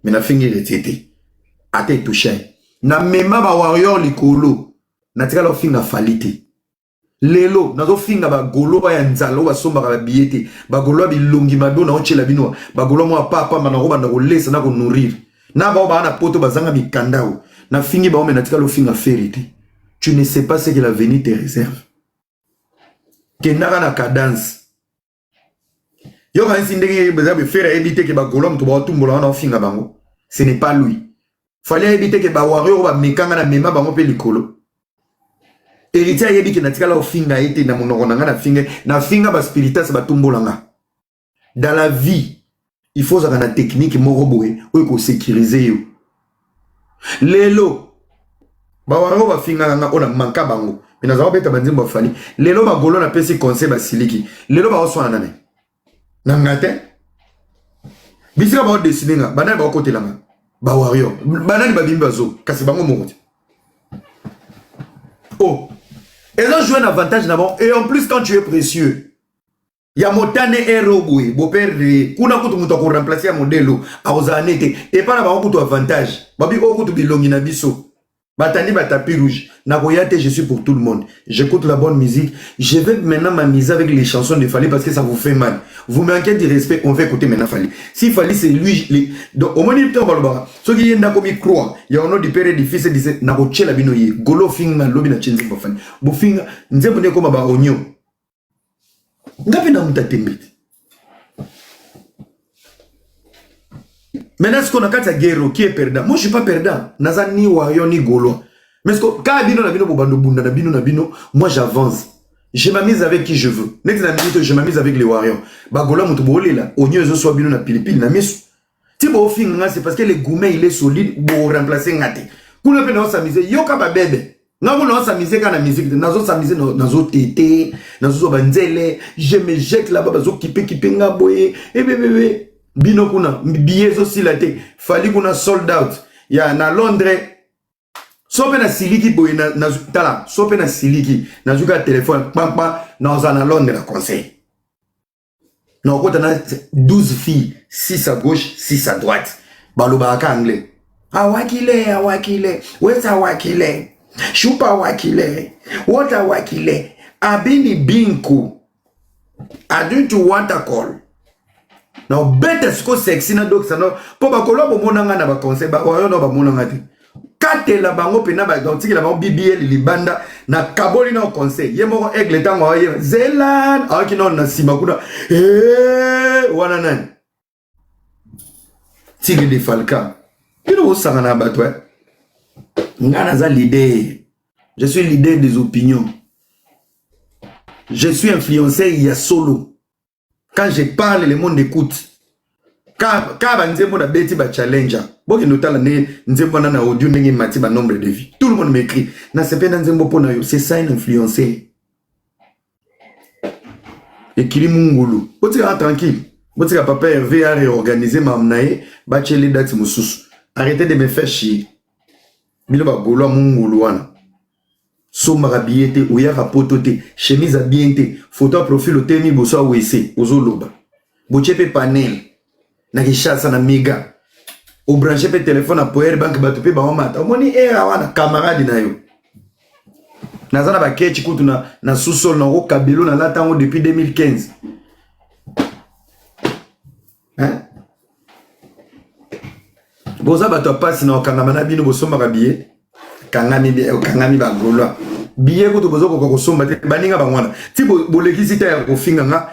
A: mais na finga héritier te ate touché na mema ba warrior likolo na tika lo finga falite lelo na zo finga ba golo ba ya nzalo ba somba ba biete ba golo bi longi mado na ochela bino ba golo mo papa mana ko banda ko lesa na ko nourrir na ba na poto bazanga mikandao. Na fini ba na tika lo finga ferité. Tu ne sais pas ce que l'avenir te réserve. Kenaka na cadence. Yo kan sindenge bezabe faire éviter que ba golom to ba tumbola na finga bango. Ce n'est pas lui. Fallait éviter que ba warrior ba mekanga na mema bango pe likolo. Héritier yebi ke na tika lo finga ete na monoko na finga ba spiritas ba tumbola nga. Dans la vie, il faut ça na technique moko boye ou ko sécuriser yo. Lelo ba waro ba finga nga ona manka bango mina za beta banzimba fali lelo ba golo na pesi conseil ba siliki lelo ba oswana nane na ngate bisika ba dessiner nga bana ba côté la ba wario bana ba bimba zo kasi bango moko oh et là jouer un avantage d'abord et en plus quand tu es précieux ya motane erobwe bo perdre kuna kutu muto ko remplacer modelo a ozanete et pas na ba kutu avantage babi ko kutu bilongi na biso batani ba tapis rouge na koyate je suis pour tout le monde j'écoute la bonne musique je vais maintenant m'amuser avec les chansons de Fally parce que ça vous fait mal vous manquez de respect on va écouter maintenant Fally si Fally c'est lui donc au moins il peut balba ce qui yenda ko mi croix ya ono di père di fils di na ko chela bino ye golo finga lobi na chenzi ba Fally bo finga nzembo ne ko ba onyo ngapi na mtatembeti. Maintenant, ce qu'on a quand guerre qui est perdant. Moi, je suis pas perdant. Naza ni wayo ni golo. Mais ce que quand bino na bino bobando bunda na bino, moi j'avance. Je m'amuse avec qui je veux. Next na minute, je m'amuse avec les warriors. Ba golo mutu bolé là. Onyo ezo so bino na pilipili na misu. Ti bo finga c'est parce que le gourmet il est solide bo remplacer ngate. Kuna pe na s'amuser yoka ba bébé. Non, on s'amuser quand la musique, nazo s'amuser nazo tété, nazo banzele, je me jette là-bas, bazo kipe ngaboye, et bébé, bino kuna, billets aussi la té, fali kuna sold out, ya na Londres, sope na siliki boye na tala, sope na siliki, nazuka téléphone, pampa, na Londres la conseil. Non, quand on a 12 filles, 6 à gauche, 6 à droite, balobaka anglais. Awakile, where's awakile? Shupa wakile, what a wakile, abini binku. I don't want a call. Now better sko sexy na dok sana. Po ba kolo bo monanga na ba conseil ba wayo no ba monanga ti. katela bango pena ba identique la bango BBL libanda na kaboli na conseil yemo aigle tango ye zelan aki non na sima kuna wana nani tigre de falca bino osangana bato ngana za leader je suis leader des opinions je suis influenceur il y a solo quand je parle le monde écoute quand banzembo na beti ba challenger boki notala ne nzembo na audio ndenge mati ba nombre de vie tout le monde m'écrit na sepena nzembo pona yo c'est ça un influenceur ekili mungulu botika tranquille botika papa Hervé a réorganisé mamnae ba cheli date mususu arrêtez de me faire chier bilo ba golo mungulu wana soma rabiete oya rapotote chemise à bienté photo profil otemi boso wese ozoloba bochepe panel na kishasa na miga o brancher pe téléphone à Power Bank bato pe ba mata omoni era wana camarade na yo nazana ba kechi kutu na sous-sol na ko kabelo na latango depuis 2015 hein boza bato passe na okangama na bino bosoma ka billet kangami ba golo billet kutu bozo ko kosomba te baninga bangwana ti bolekisi ta ya kofinga nga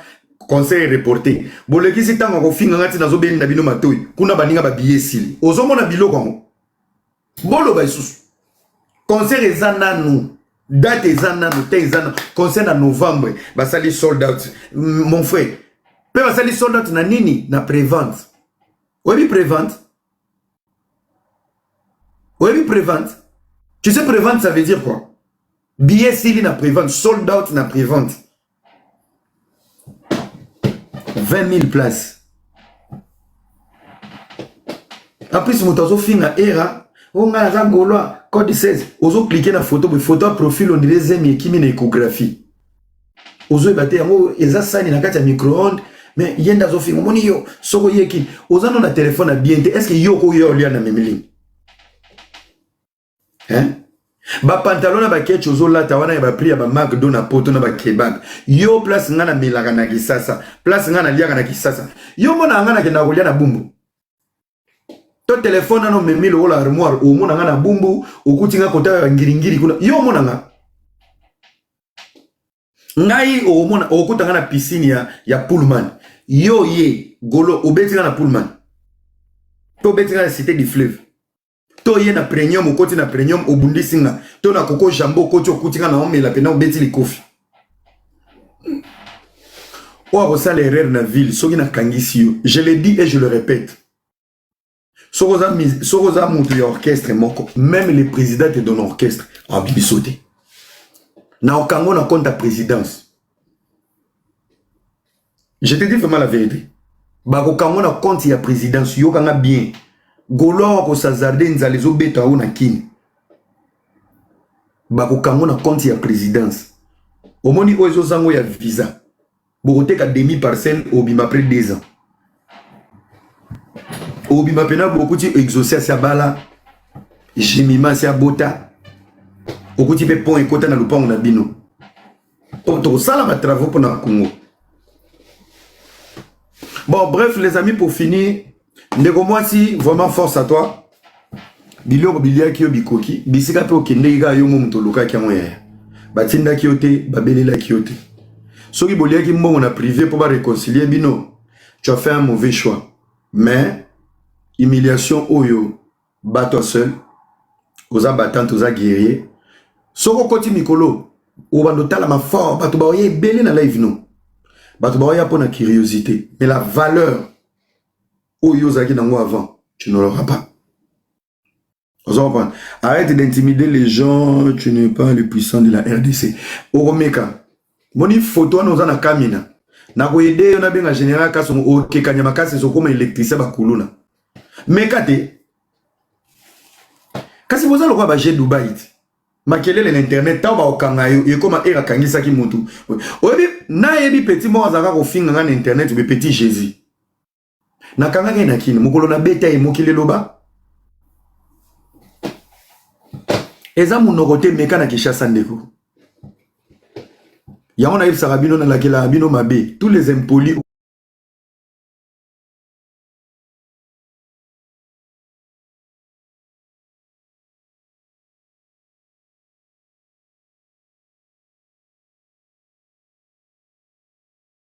A: conseil reporté bolekisi tango kofinga ngati nazo benda bino matoi kuna baninga ba billet sili ozomona biloko ngo bolo ba isusu conseil ezananu date ezananu te ezana conseil na novembre basali sold out mon frère pe basali sold out na nini na prévente obi prévente tu sais prévente ça veut dire quoi billet sili na prévente sold out na prévente 20 000 places. En plus, mon tazo finga era, on a la gaulois, code 16. Ozo cliquer na photo, mais photo profil on dirait zemi qui mine échographie. Ozo ebate yango eza sani na kati ya micro-ondes, mais yenda zo finga moni yo, soko yeki. Ozo na téléphone à bien, est-ce que yo ko yo lia na memeli? Hein? Ba pantalon na ba ketch ozo lata wana ba prix ya ba McDo na poto na ba kebab yo place ngana milaka na kisasa place ngana liaka na kisasa yo mona ngana ke na kolia na bumbu to téléphone no memilo ola armoire o mona ngana bumbu okutinga kota ya ngiringiri kuna yo mona nga ngai o mona okuta ngana piscine ya Pullman yo ye golo obeti ngana Pullman to beti ngana cité du fleuve to ye na premium okoti na premium obundisinga to na koko jambo okoti okutinga na omela pena obeti li kofi oa kosala erreur na ville soki na kangisi yo je le dis et je le répète sokoza mutu ya orchestre moko même le président te donne orchestre en bibisote na okango na compte à présidence je te dis vraiment la vérité bakokango na compte ya présidence yo kanga bien golo ko sazarde nzali zo beta ona kini bako kango na compte ya présidence omoni ozo zango ya visa bokote ka demi parcelle obima près 2 ans obima pena bokuti exaucer sa bala jimima sa bota okuti pe pont ekota na lupango na bino to sala ba travaux pour na Congo. Bon bref les amis, pour finir, ndeko mwasi, vraiment force à toi. Biloko bilia ki yo bikoki, bisika pe okende ga yo mo mutoluka ki moya. Batinda ki yote, babelela ki yote. Soki bolia ki mbongo na privé pour ba réconcilier bino, tu as fait un mauvais choix. Mais humiliation oyo, bat-toi seul. Oza battant, oza guerrier. Soko koti mikolo, obando tala ma fort, bato ba oye belé na live no. Bato ba oya pour na curiosité, mais la valeur oyo zaki nango avant, tu ne l'auras pas. Arrête d'intimider les gens, tu n'es pas le puissant de la RDC. Oromeka, moni photo nous en a kamina. Na koyede yo na benga général kaso o kekanya makasi so comme électricien bakuluna. Mekate. Kasi boza lokwa ba je Dubai. Makelele l'internet ta ba okanga yo e koma era kangisa ki mutu. Oyebi na yebi petit mo azaka ko finga na internet be petit Jésus. Na kanga ke na kini mukolo na beta e mokile loba. Eza munorote meka na Kishasa ndeko. Yamona yeb sarabino na lakela bino mabe tous les impolis